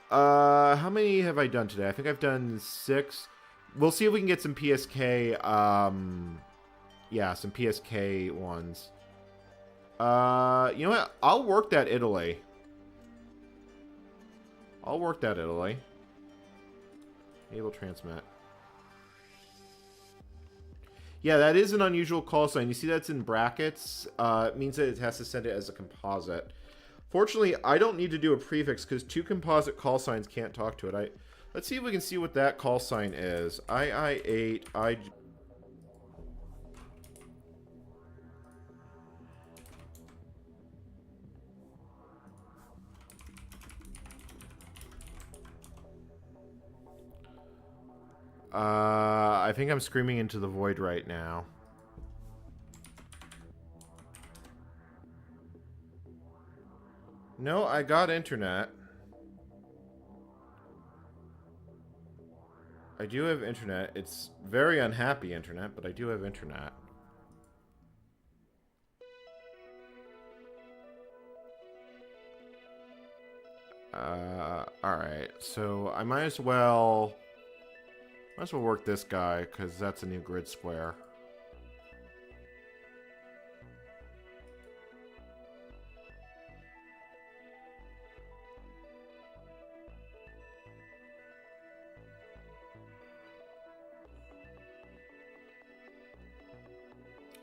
Speaker 1: how many have I done today? I think I've done 6. We'll see if we can get some PSK, yeah, some PSK ones. You know what? I'll work that Italy. Able transmit. Yeah, that is an unusual call sign. You see that's in brackets? It means that it has to send it as a composite. Fortunately, I don't need to do a prefix because 2 composite call signs can't talk to it. Let's see if we can see what that call sign is. II8, I... I think I'm screaming into the void right now. No, I got internet. I do have internet. It's very unhappy internet, but I do have internet. Alright. So I might as well work this guy, because that's a new grid square.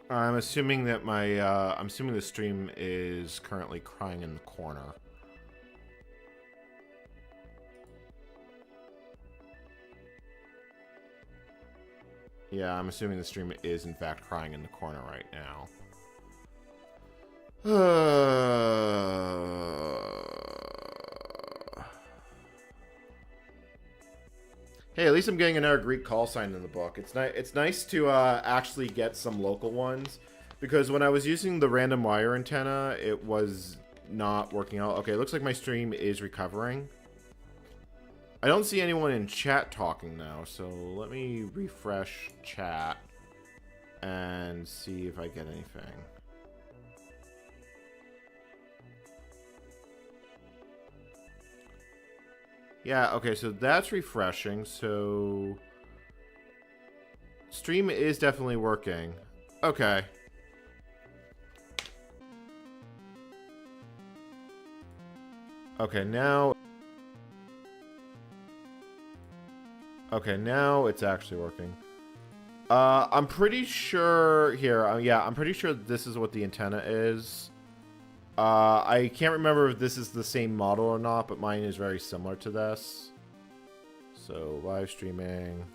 Speaker 1: I'm assuming that I'm assuming the stream is currently crying in the corner. Yeah, I'm assuming the stream is in fact crying in the corner right now. Hey, at least I'm getting another Greek call sign in the book. It's nice to actually get some local ones, because when I was using the random wire antenna, it was not working out. Okay, it looks like my stream is recovering. I don't see anyone in chat talking now, so let me refresh chat and see if I get anything. Yeah, okay, so that's refreshing. So stream is definitely working. Okay. Okay, now... Okay, now it's actually working. I'm pretty sure... Here, yeah, I'm pretty sure this is what the antenna is. I can't remember if this is the same model or not, but mine is very similar to this. So, live streaming.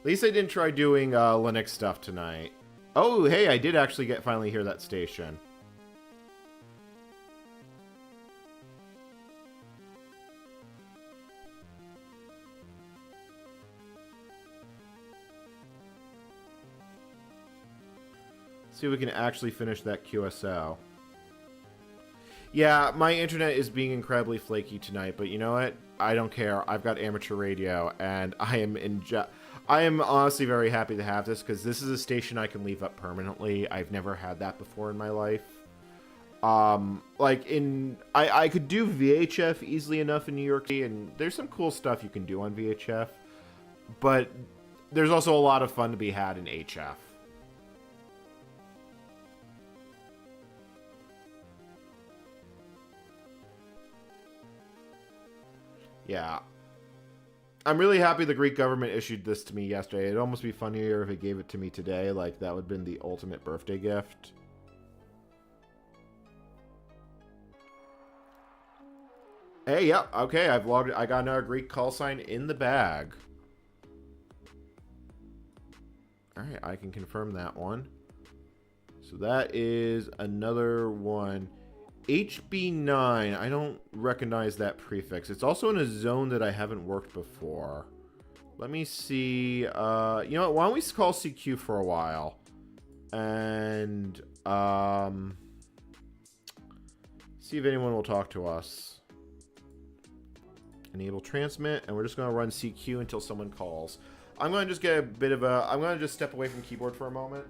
Speaker 1: At least I didn't try doing Linux stuff tonight. Oh, hey, I did actually finally hear that station. See if we can actually finish that QSO. Yeah, my internet is being incredibly flaky tonight, but you know what? I don't care. I've got amateur radio, and I am honestly very happy to have this, because this is a station I can leave up permanently. I've never had that before in my life. I could do VHF easily enough in New York City, and there's some cool stuff you can do on VHF, but there's also a lot of fun to be had in HF. Yeah. I'm really happy the Greek government issued this to me yesterday. It'd almost be funnier if it gave it to me today. Like, that would have been the ultimate birthday gift. Hey, yep, yeah, okay, I got another Greek call sign in the bag. Alright, I can confirm that one. So that is another one. HB9, I don't recognize that prefix. It's also in a zone that I haven't worked before. Let me see. You know what? Why don't we call CQ for a while? And see if anyone will talk to us. Enable transmit, and we're just going to run CQ until someone calls. I'm going to just get a bit of a... I'm going to just step away from keyboard for a moment.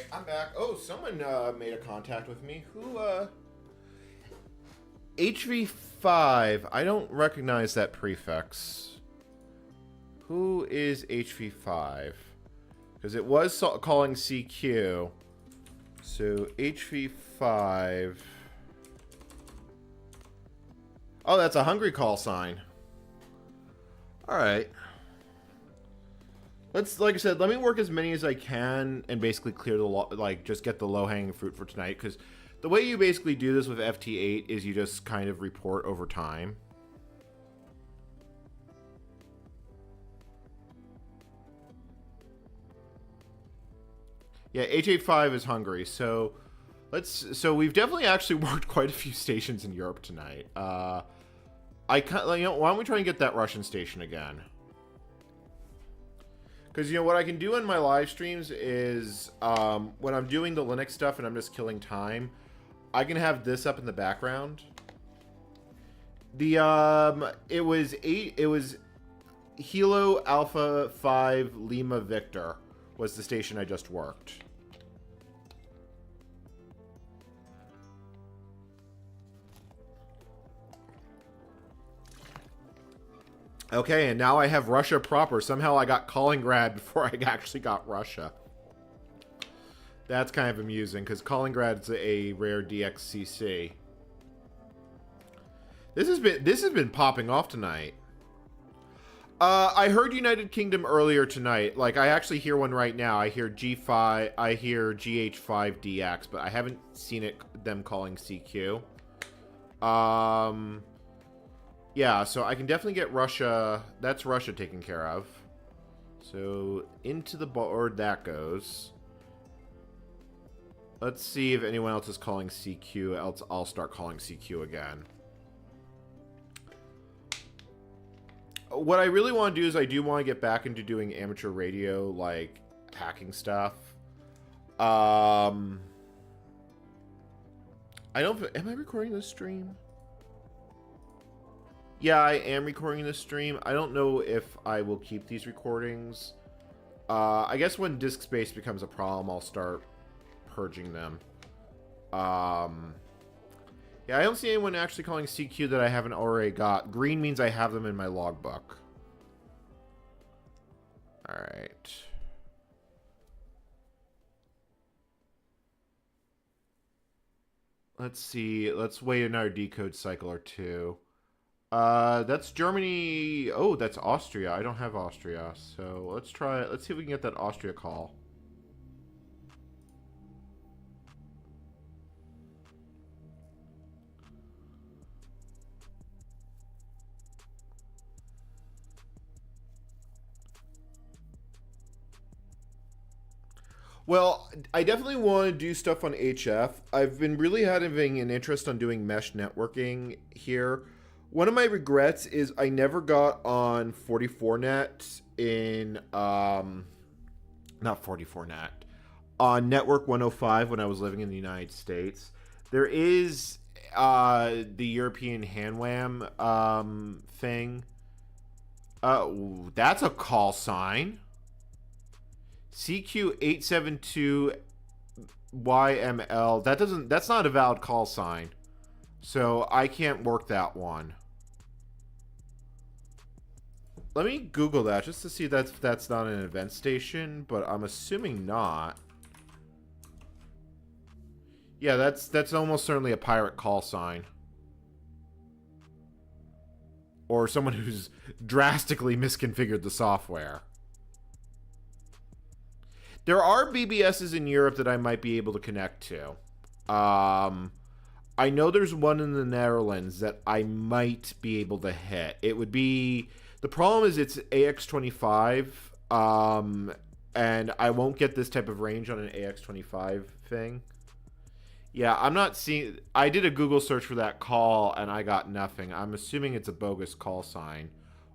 Speaker 1: Alright, I'm back. Oh, someone made a contact with me. Who, HV5. I don't recognize that prefix. Who is HV5? Because it was calling CQ. So, HV5. Oh, that's a hungry call sign. Alright. Like I said, let me work as many as I can and basically clear the, just get the low-hanging fruit for tonight. Because the way you basically do this with FT8 is you just kind of report over time. Yeah, H85 is Hungary. So we've definitely actually worked quite a few stations in Europe tonight. Why don't we try and get that Russian station again? Because, what I can do in my live streams is, when I'm doing the Linux stuff and I'm just killing time, I can have this up in the background. It was Hilo Alpha 5 Lima Victor was the station I just worked. Okay, and now I have Russia proper. Somehow I got Kaliningrad before I actually got Russia. That's kind of amusing, because Kaliningrad's a rare DXCC. This has been popping off tonight. I heard United Kingdom earlier tonight. Like, I actually hear one right now. I hear G5, I hear GH5DX, but I haven't seen them calling CQ. Yeah, so I can definitely get Russia. That's Russia taken care of. So, into the board that goes. Let's see if anyone else is calling CQ, else I'll start calling CQ again. What I really want to do is I do want to get back into doing amateur radio, like, hacking stuff. I don't... Am I recording this stream? Yeah, I am recording this stream. I don't know if I will keep these recordings. I guess when disk space becomes a problem, I'll start purging them. Yeah, I don't see anyone actually calling CQ that I haven't already got. Green means I have them in my logbook. Alright. Let's see. Let's wait another decode cycle or two. That's Germany. Oh, that's Austria. I don't have Austria. So let's try it. Let's see if we can get that Austria call. Well, I definitely want to do stuff on HF. I've been really having an interest on doing mesh networking here. One of my regrets is I never got on 44net in, not 44net, on Network 105 when I was living in the United States. There is the European HANWAM thing. That's a call sign. CQ872YML. That's not a valid call sign. So I can't work that one. Let me Google that just to see if that's not an event station, but I'm assuming not. Yeah, that's almost certainly a pirate call sign. Or someone who's drastically misconfigured the software. There are BBSs in Europe that I might be able to connect to. I know there's one in the Netherlands that I might be able to hit. It would be... The problem is it's AX25, and I won't get this type of range on an AX25 thing. Yeah, I'm not seeing... I did a Google search for that call, and I got nothing. I'm assuming it's a bogus call sign,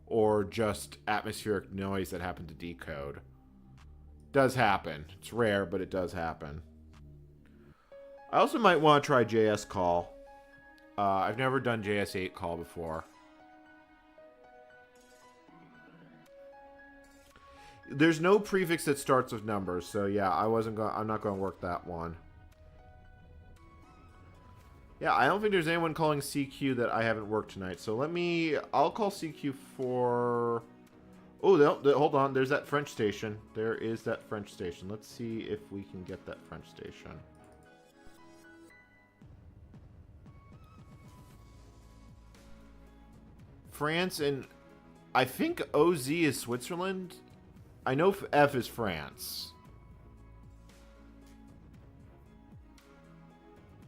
Speaker 1: or just atmospheric noise that happened to decode. Does happen. It's rare, but it does happen. I also might want to try JS call. I've never done JS8 call before. There's no prefix that starts with numbers, so yeah, I'm not going to work that one. Yeah, I don't think there's anyone calling CQ that I haven't worked tonight. So I'll call CQ for... Oh, hold on. There's that French station. There is that French station. Let's see if we can get that French station. France and... I think OZ is Switzerland. I know F is France.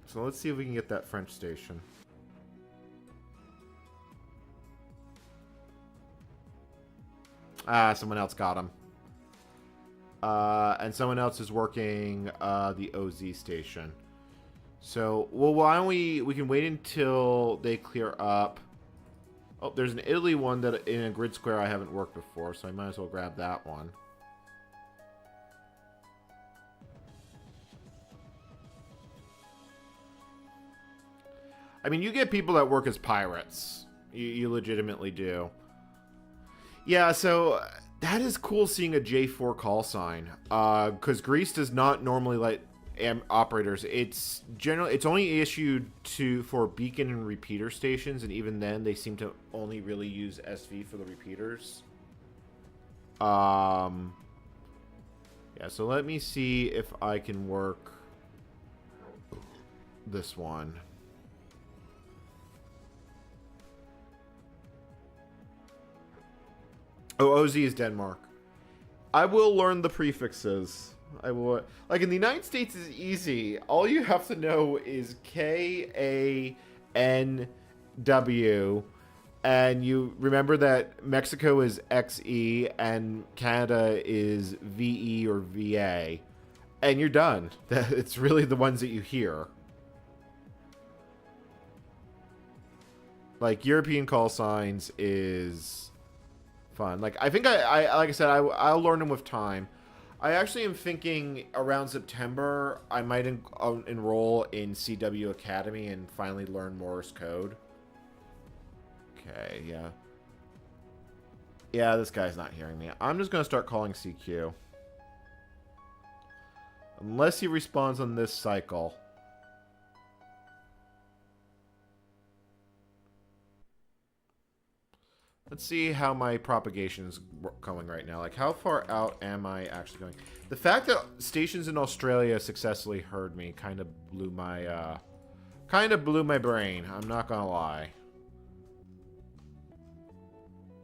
Speaker 1: So let's see if we can get that French station. Ah, someone else got him. And someone else is working the OZ station. So, well, why don't we can wait until they clear up. Oh, there's an Italy one that in a grid square I haven't worked before, so I might as well grab that one. I mean, you get people that work as pirates. You legitimately do. Yeah, so that is cool seeing a J4 call sign. Because Greece does not normally let operators. It's only issued for beacon and repeater stations, and even then they seem to only really use SV for the repeaters. Yeah, so let me see if I can work this one. Oh, OZ is Denmark. I will learn the prefixes. I will. Like in the United States is easy. All you have to know is KANW, and you remember that Mexico is XE and Canada is VE or VA, and you're done. It's really the ones that you hear. Like European call signs is fun. Like I think like I said, I'll learn them with time. I actually am thinking around September I might enroll in CW Academy and finally learn Morse code. Okay, yeah. Yeah, this guy's not hearing me. I'm just gonna start calling CQ. Unless he responds on this cycle. Let's see how my propagation is going right now. Like, how far out am I actually going? The fact that stations in Australia successfully heard me kind of blew my brain. I'm not gonna lie.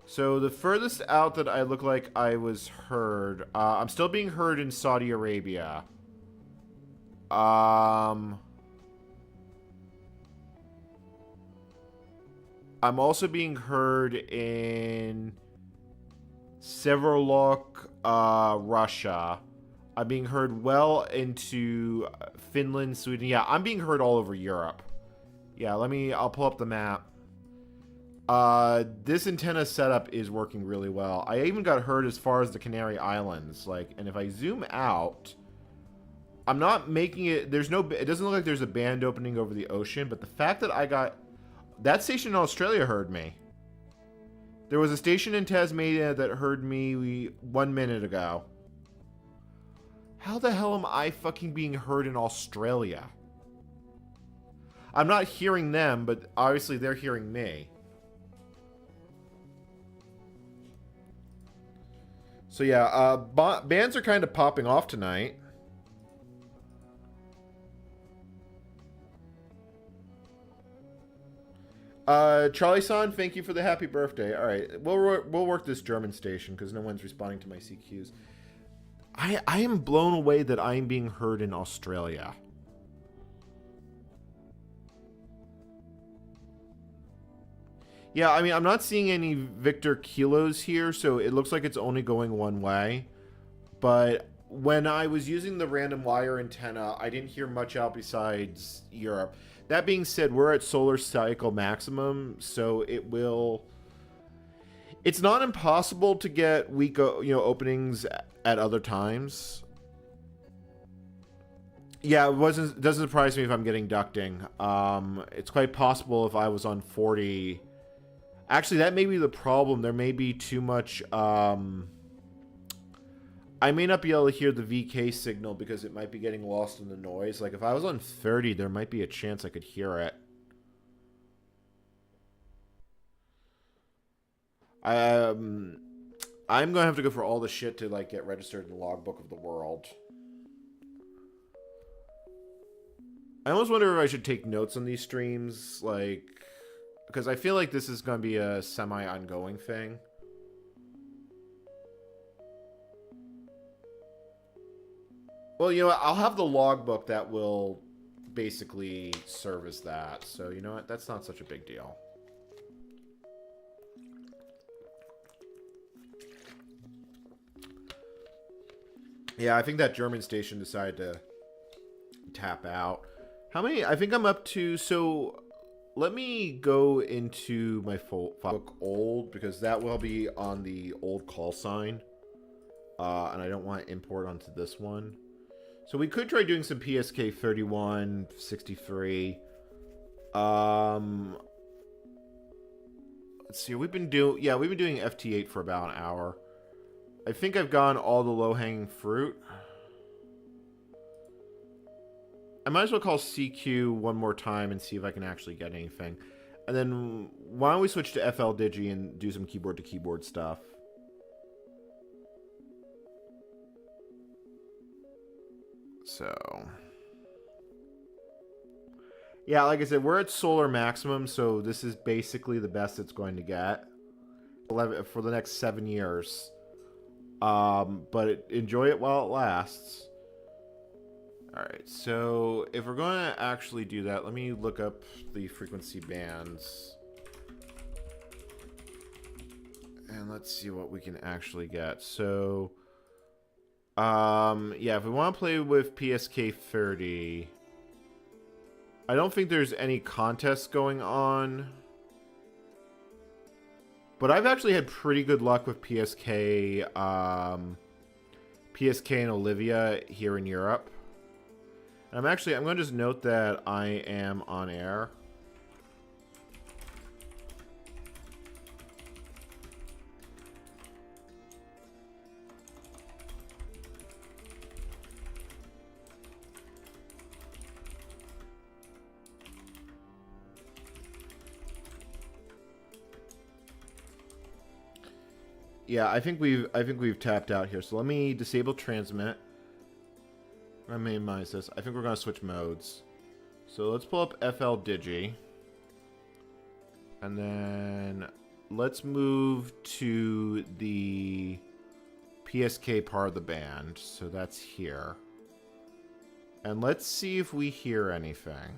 Speaker 1: So the furthest out that I look like I was heard, I'm still being heard in Saudi Arabia. I'm also being heard in Severlock, Russia. I'm being heard well into Finland, Sweden. Yeah, I'm being heard all over Europe. Yeah, I'll pull up the map. This antenna setup is working really well. I even got heard as far as the Canary Islands. Like, and if I zoom out, I'm not making it, it doesn't look like there's a band opening over the ocean, but the fact that I got, that station in Australia heard me. There was a station in Tasmania that heard me 1 minute ago. How the hell am I fucking being heard in Australia? I'm not hearing them, but obviously they're hearing me. So yeah, bands are kind of popping off tonight. Charlie-san, thank you for the happy birthday. All right, we'll work this German station because no one's responding to my CQs. I am blown away that I am being heard in Australia. Yeah, I mean, I'm not seeing any Victor kilos here, so it looks like it's only going one way. But when I was using the random wire antenna, I didn't hear much out besides Europe. That being said, we're at solar cycle maximum, so it's not impossible to get weak, openings at other times. Yeah, it doesn't surprise me if I'm getting ducting. It's quite possible if I was on 40. Actually, that may be the problem. There may be too much I may not be able to hear the VK signal because it might be getting lost in the noise. Like, if I was on 30, there might be a chance I could hear it. I'm going to have to go for all the shit to, like, get registered in the logbook of the world. I almost wonder if I should take notes on these streams, like... Because I feel like this is going to be a semi-ongoing thing. Well, you know what? I'll have the logbook that will basically serve as that. So, you know what? That's not such a big deal. Yeah, I think that German station decided to tap out. How many? I think I'm up to... So, let me go into my book old, because that will be on the old call sign. And I don't want to import onto this one. So we could try doing some PSK 31, 63. Let's see. We've been doing FT8 for about an hour. I think I've gone all the low-hanging fruit. I might as well call CQ one more time and see if I can actually get anything. And then why don't we switch to FL Digi and do some keyboard-to-keyboard stuff. So... yeah, like I said, we're at solar maximum, so this is basically the best it's going to get. 11 for the next 7 years. But enjoy it while it lasts. Alright, so if we're going to actually do that, let me look up the frequency bands. And let's see what we can actually get. So, yeah, if we want to play with PSK 30, I don't think there's any contests going on. But I've actually had pretty good luck with PSK, PSK and Olivia here in Europe. And I'm going to just note that I am on air. Yeah, I think we've tapped out here. So let me disable transmit. I minimize this. I think we're going to switch modes. So let's pull up FL Digi. And then let's move to the PSK part of the band. So that's here. And let's see if we hear anything.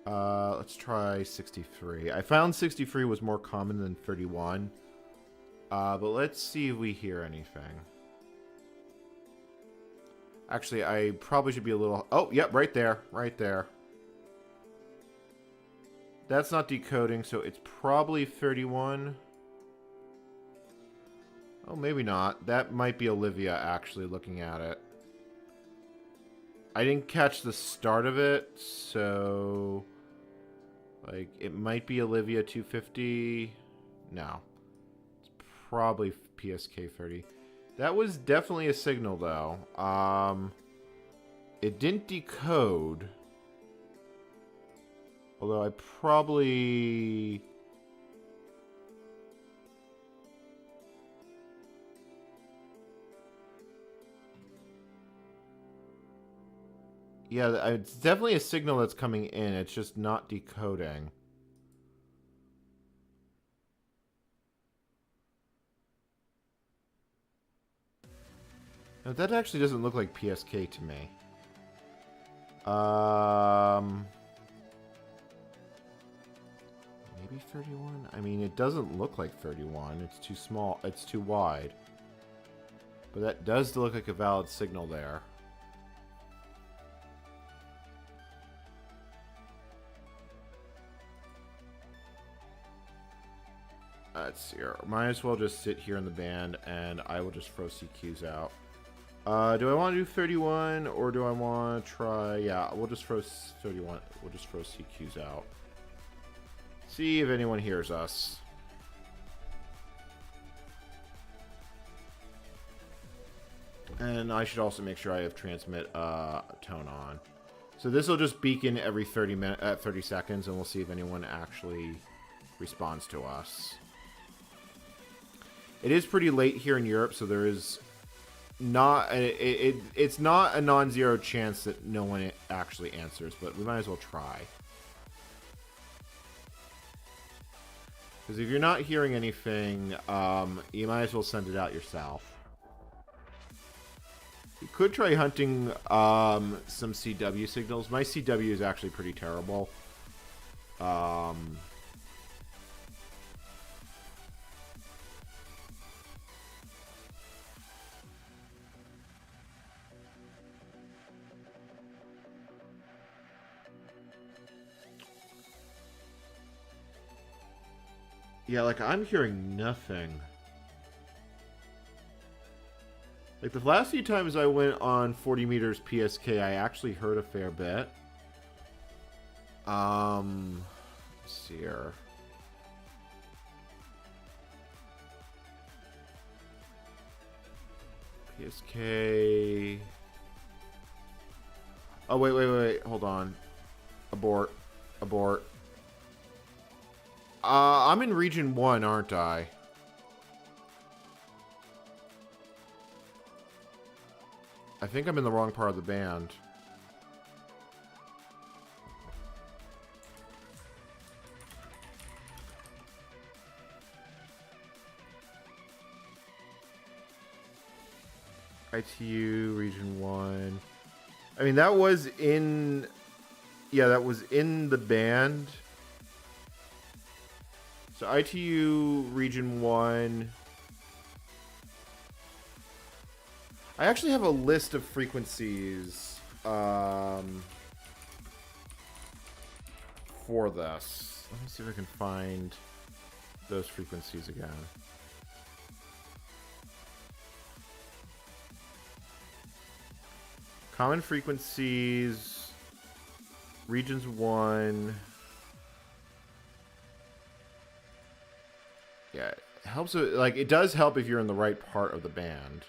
Speaker 1: Let's try 63. I found 63 was more common than 31. But let's see if we hear anything. Actually, I probably should be a little... oh, yep, right there. Right there. That's not decoding, so it's probably 31. Oh, maybe not. That might be Olivia, actually, looking at it. I didn't catch the start of it, so... like, it might be Olivia 250. No. It's probably PSK 30. That was definitely a signal, though. It didn't decode. Although I probably... yeah, it's definitely a signal that's coming in. It's just not decoding. Now, that actually doesn't look like PSK to me. Maybe 31? I mean, it doesn't look like 31. It's too small. It's too wide. But that does look like a valid signal there. Let's see here. Might as well just sit here in the band, and I will just throw CQs out. Do I want to do 31, or do I want to try... yeah, we'll just throw 31. We'll just throw CQs out. See if anyone hears us. And I should also make sure I have transmit tone on. So this will just beacon every 30 seconds, and we'll see if anyone actually responds to us. It is pretty late here in Europe, so there is not it's not a non-zero chance that no one actually answers, but we might as well try. Because if you're not hearing anything, you might as well send it out yourself. You could try hunting some CW signals. My CW is actually pretty terrible. Yeah, like, I'm hearing nothing. Like, the last few times I went on 40 meters PSK, I actually heard a fair bit. Let's see here. PSK. Oh, wait. Hold on. Abort. I'm in region 1, aren't I? I think I'm in the wrong part of the band. ITU, region 1. I mean, that was in... Yeah, that was in the band. So ITU, region 1... I actually have a list of frequencies for this. Let me see if I can find those frequencies again. Common frequencies, regions 1. Yeah, it helps. Like, it does help if you're in the right part of the band.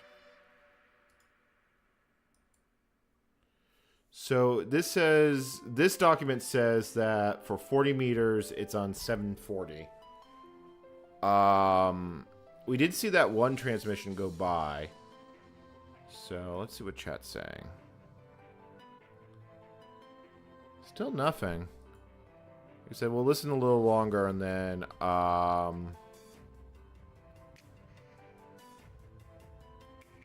Speaker 1: So this document says that for 40 meters, it's on 740. We did see that one transmission go by. So let's see what chat's saying. Still nothing. He said, we'll listen a little longer and then,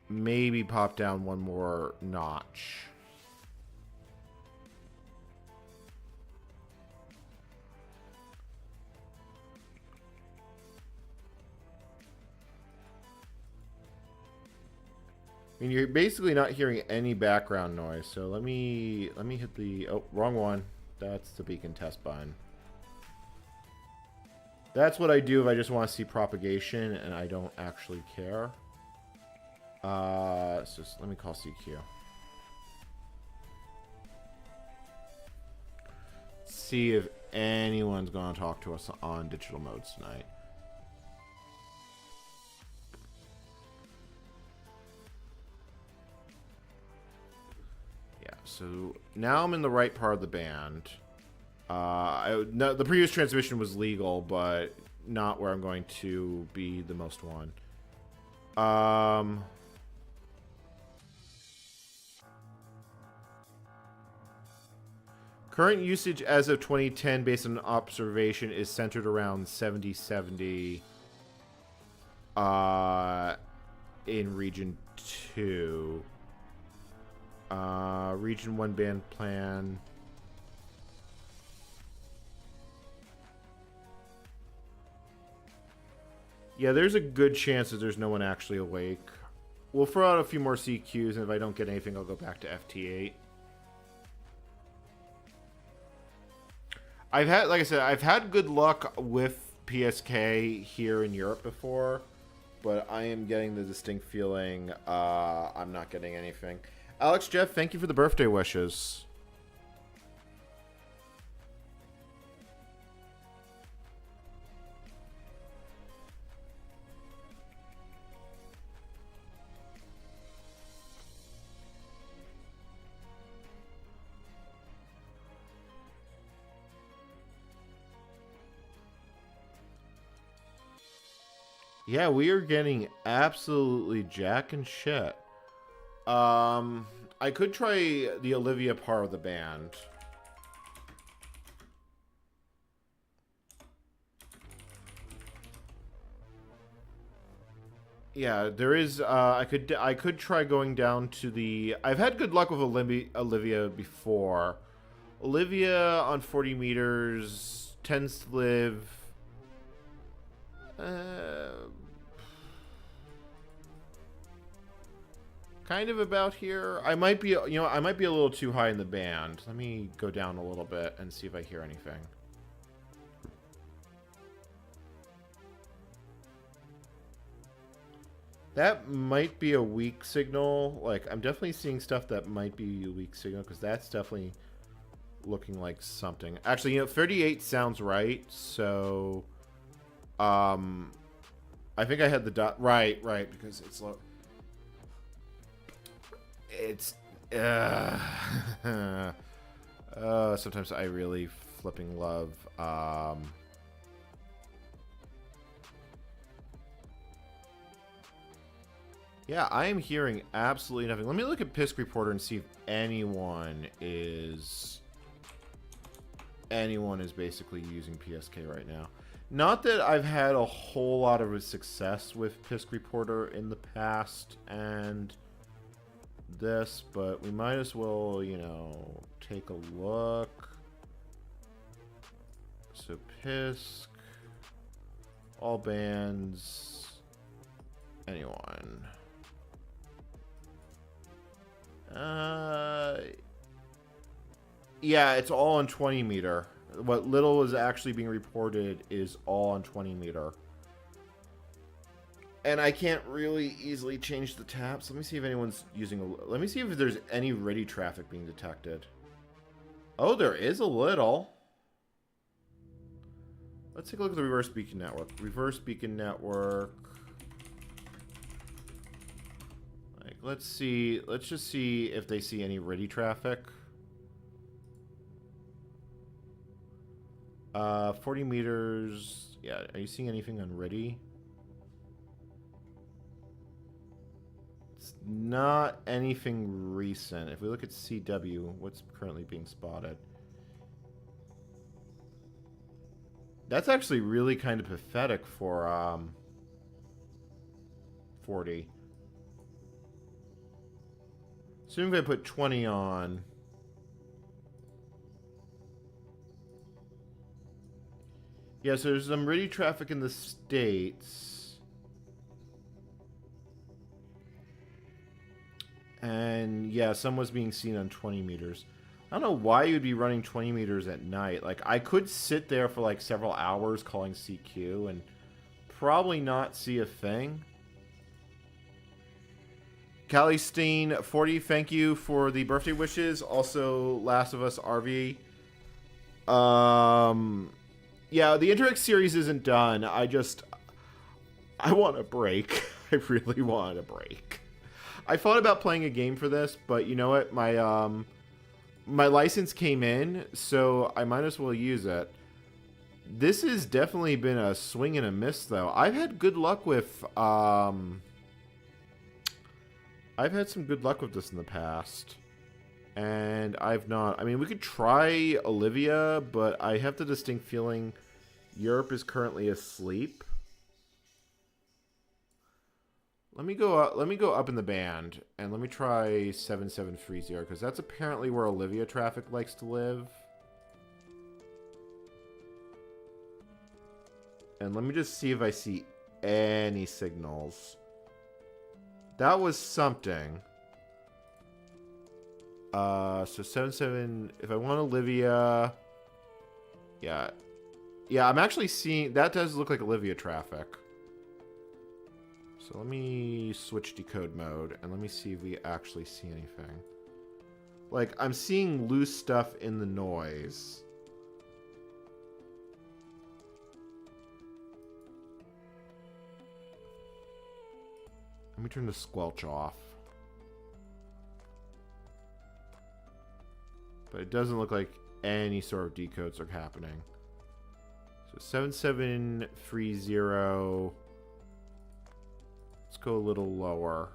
Speaker 1: maybe pop down one more notch. I mean, you're basically not hearing any background noise, so let me hit the... Oh, wrong one. That's the beacon test button. That's what I do if I just want to see propagation and I don't actually care. So let me call CQ. See if anyone's going to talk to us on digital modes tonight. So now I'm in the right part of the band. No, the previous transmission was legal, but not where I'm going to be the most one. Current usage as of 2010, based on observation, is centered around 7070 in Region 2. Region 1 band plan. Yeah, there's a good chance that there's no one actually awake. We'll throw out a few more CQs, and if I don't get anything, I'll go back to FT8. I've had, like I said, I've had good luck with PSK here in Europe before, but I am getting the distinct feeling I'm not getting anything. Alex Jeff, thank you for the birthday wishes. Yeah, we are getting absolutely jack and shit. I could try the Olivia part of the band. Yeah, there is. I could try going down to the. I've had good luck with Olivia before. Olivia on 40 meters tends to live. Kind of about here. I might be, I might be a little too high in the band. Let me go down a little bit and see if I hear anything. That might be a weak signal. Like, I'm definitely seeing stuff that might be a weak signal, because that's definitely looking like something. Actually, 38 sounds right, so... I think I had the dot... Right, because it's low. It's... sometimes I really flipping love... Yeah, I am hearing absolutely nothing. Let me look at Pisk Reporter and see if anyone is basically using PSK right now. Not that I've had a whole lot of success with Pisk Reporter in the past and this, but we might as well, take a look. So Pisk, all bands, anyone. Yeah, it's all on 20 meter. What little is actually being reported is all on 20 meter. And I can't really easily change the taps. Let me see if anyone's using let me see if there's any ready traffic being detected. Oh, there is a little. Let's take a look at the reverse beacon network. Reverse beacon network. Let's see. Let's just see if they see any ready traffic. 40 meters. Yeah, are you seeing anything on ready? It's not anything recent. If we look at CW, what's currently being spotted? That's actually really kind of pathetic for 40. Assuming if I put 20 on. Yeah, so there's some ready traffic in the States. And yeah, some was being seen on 20 meters. I don't know why you'd be running 20 meters at night. Like, I could sit there for like several hours calling CQ and probably not see a thing. Callsign 40, thank you for the birthday wishes. Also, Last of Us RV. Yeah, the Interx series isn't done. I want a break. I really want a break. I thought about playing a game for this, but you know what? My license came in, so I might as well use it. This has definitely been a swing and a miss, though. I've had good luck with I've had some good luck with this in the past. And I've not... I mean, we could try Olivia, but I have the distinct feeling Europe is currently asleep. Let me go up in the band, and let me try 7730, because that's apparently where Olivia traffic likes to live. And let me just see if I see any signals. That was something. So 77... If I want Olivia... Yeah. Yeah, I'm actually seeing... That does look like Olivia traffic. So let me switch decode mode, and let me see if we actually see anything. Like, I'm seeing loose stuff in the noise. Let me turn the squelch off. But it doesn't look like any sort of decodes are happening. So 7730. go a little lower.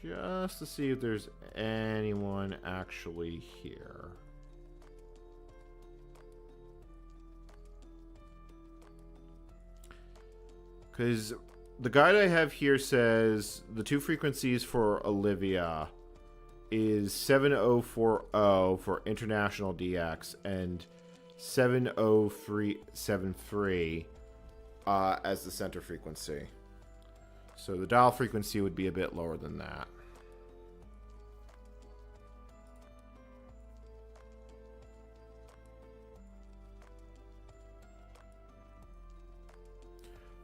Speaker 1: Just to see if there's anyone actually here. Because the guide I have here says the two frequencies for Olivia is 7040 for international DX and 70373 as the center frequency. So the dial frequency would be a bit lower than that.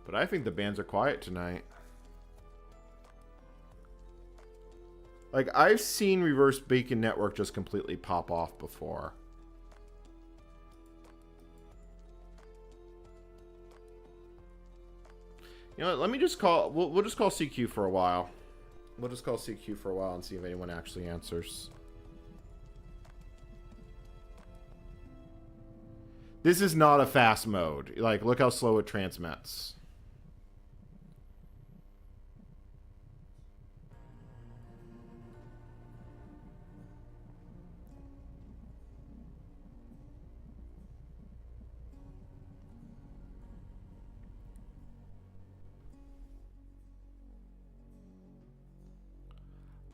Speaker 1: But I think the bands are quiet tonight. Like, I've seen Reverse Bacon Network just completely pop off before. You know what, let me just call... We'll just call CQ for a while. We'll just call CQ for a while and see if anyone actually answers. This is not a fast mode. Like, look how slow it transmits.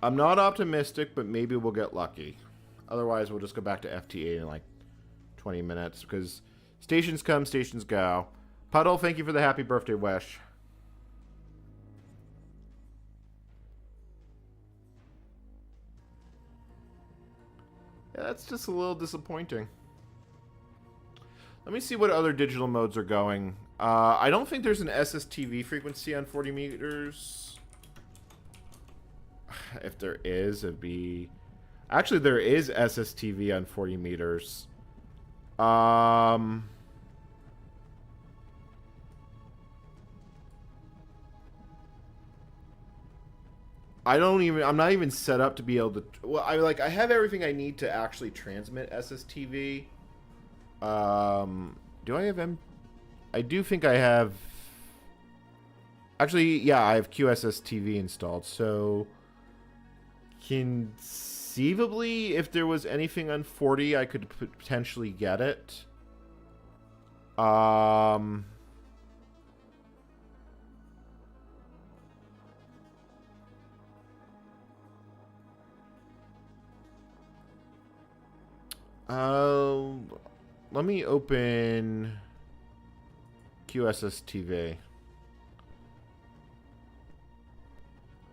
Speaker 1: I'm not optimistic, but maybe we'll get lucky. Otherwise, we'll just go back to FTA in like 20 minutes because stations come, stations go. Puddle, thank you for the happy birthday wish. Yeah, that's just a little disappointing. Let me see what other digital modes are going. I don't think there's an SSTV frequency on 40 meters. If there is, it'd be... Actually, there is SSTV on 40 meters. I don't even... I'm not even set up to be able to... Well, I have everything I need to actually transmit SSTV. Do I have I do think I have... Actually, yeah, I have QSSTV installed, so... Conceivably, if there was anything on 40, I could potentially get it. Let me open QSSTV.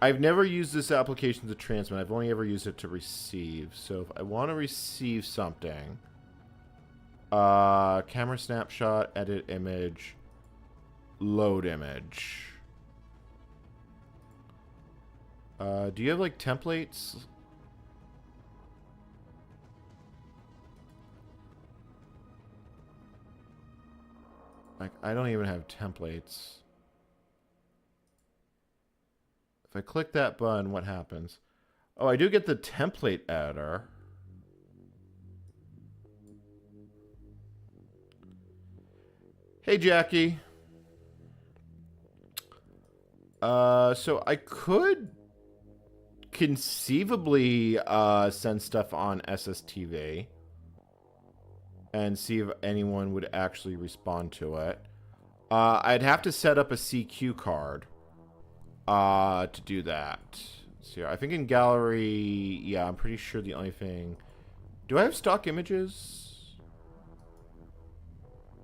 Speaker 1: I've never used this application to transmit. I've only ever used it to receive. So if I want to receive something, camera snapshot, edit image, load image. Do you have like templates? Like, I don't even have templates. If I click that button, what happens? Oh, I do get the template editor. Hey, Jackie. So I could conceivably send stuff on SSTV and see if anyone would actually respond to it. I'd have to set up a CQ card to do that. So I think in gallery, yeah, I'm pretty sure the only thing... Do I have stock images?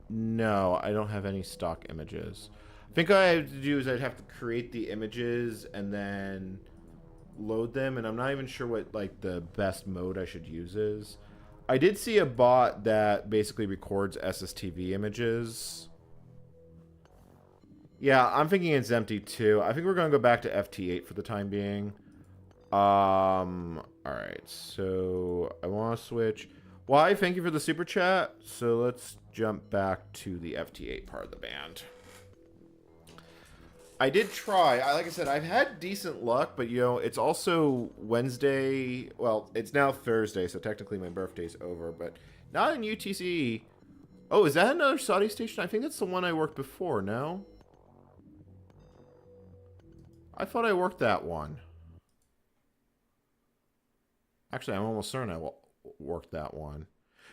Speaker 1: No, I don't have any stock images. I think all I have to do is I'd have to create the images and then load them, and I'm not even sure what like the best mode I should use is. I did see a bot that basically records SSTV images. Yeah, I'm thinking it's empty too. I think we're going to go back to FT8 for the time being. Alright, so I want to switch. Why? Thank you for the super chat. So let's jump back to the FT8 part of the band. I did try. Like I said, I've had decent luck, but you know, it's also Wednesday. Well, it's now Thursday, so technically my birthday's over, but not in UTC. Oh, is that another Saudi station? I think that's the one I worked before, no? I thought I worked that one. Actually, I'm almost certain I worked that one.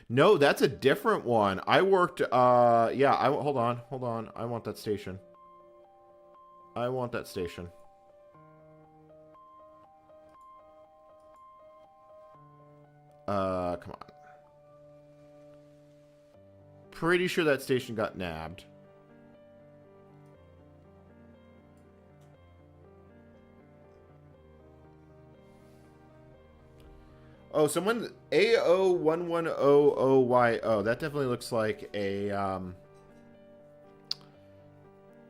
Speaker 1: No, that's a different one. I worked, yeah, hold on, hold on. I want that station. I want that station. Come on. Pretty sure that station got nabbed. Oh, someone AO1100YO. That definitely looks like a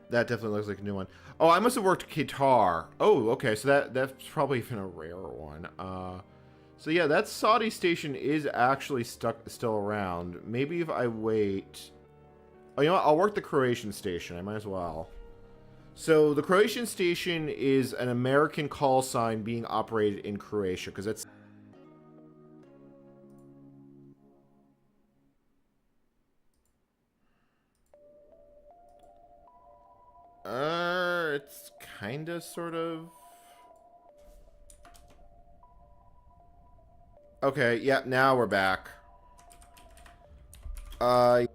Speaker 1: that definitely looks like a new one. Oh, I must have worked guitar. Oh, okay, so that's probably even a rare one. So yeah, that Saudi station is actually still around. Maybe if I wait. Oh, you know what? I'll work the Croatian station. I might as well. So the Croatian station is an American call sign being operated in Croatia because it's. It's kind of, sort of. Okay, yeah, now we're back. Uh,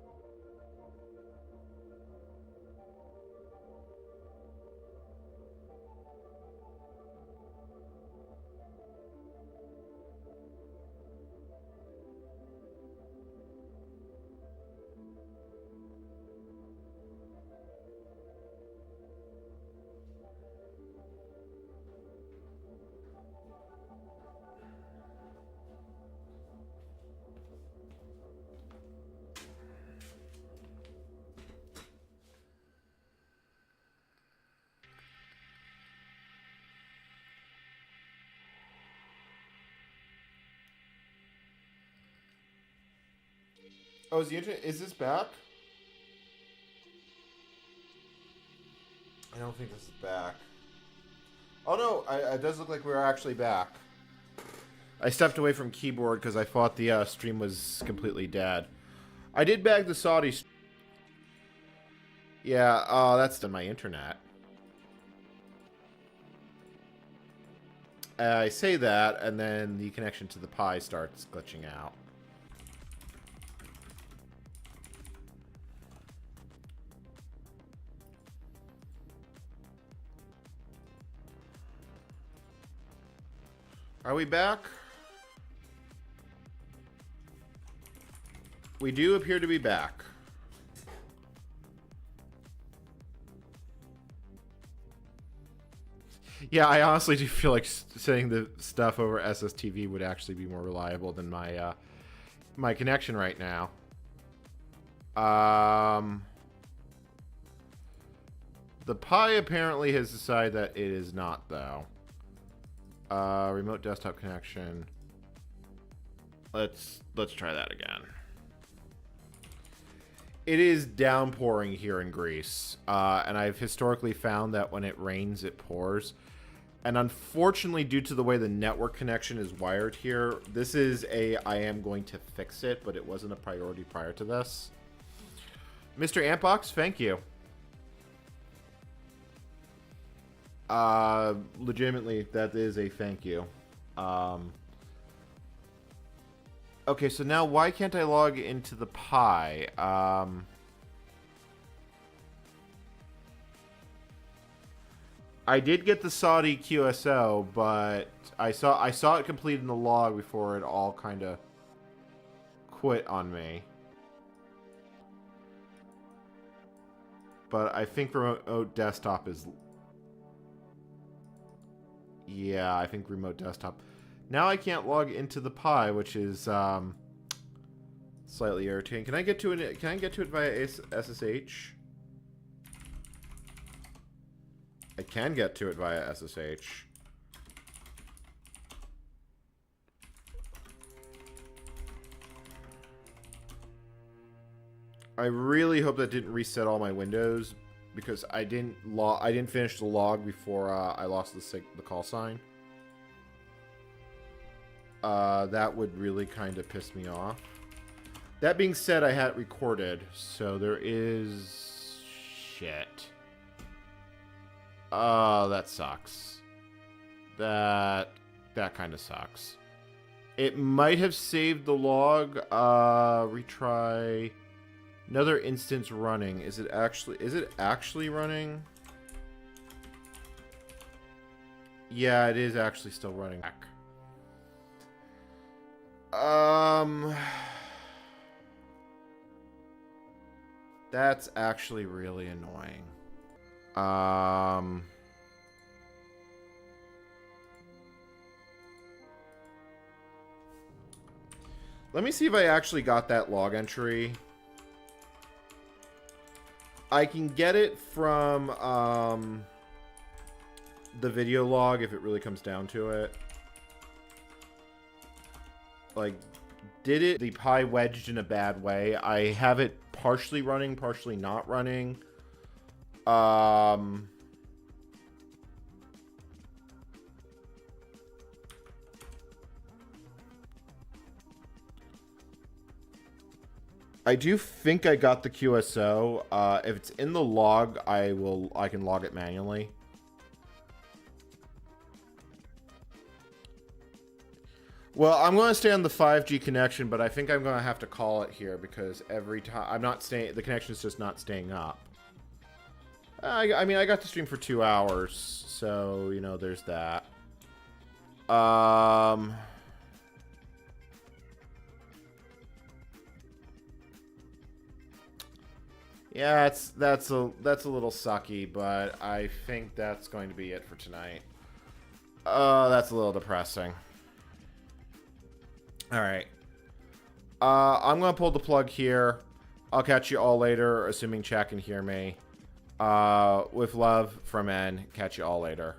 Speaker 1: oh, is this back? I don't think this is back. Oh no, it does look like we're actually back. I stepped away from keyboard because I thought the stream was completely dead. I did bag the Saudi. Yeah, that's my internet. I say that, and then the connection to the Pi starts glitching out. Are we back? We do appear to be back. Yeah, I honestly do feel like sending the stuff over SSTV would actually be more reliable than my my connection right now. The Pi apparently has decided that it is not, though. Remote desktop connection. Let's try that again. It is downpouring here in Greece, and I've historically found that when it rains, it pours. And unfortunately, due to the way the network connection is wired here, this is I am going to fix it, but it wasn't a priority prior to this. Mr. Antbox, thank you. Legitimately, that is a thank you. Okay, so now why can't I log into the Pi? I did get the Saudi QSO, but I saw it complete in the log before it all kind of quit on me. But I think remote desktop is... Yeah, I think remote desktop. Now I can't log into the Pi, which is slightly irritating. Can I get to it? Can I get to it via SSH? I can get to it via SSH. I really hope that didn't reset all my windows because I didn't finish the log before I lost the call sign. That would really kind of piss me off. That being said, I had it recorded, so there is shit. Oh, that sucks. That kind of sucks. It might have saved the log. Retry. Another instance running. Is it actually running? Yeah, it is actually still running. That's actually really annoying. Let me see if I actually got that log entry. I can get it from the video log if it really comes down to it. Like, did it the pie wedged in a bad way? I have it partially running, partially not running. I do think I got the QSO. If it's in the log, I can log it manually. Well, I'm going to stay on the 5G connection, but I think I'm going to have to call it here because every time the connection's just not staying up. I mean, I got to stream for 2 hours, so, you know, there's that. Yeah, that's a little sucky, but I think that's going to be it for tonight. That's a little depressing. All right. I'm going to pull the plug here. I'll catch you all later, assuming chat can hear me. With love from N. Catch you all later.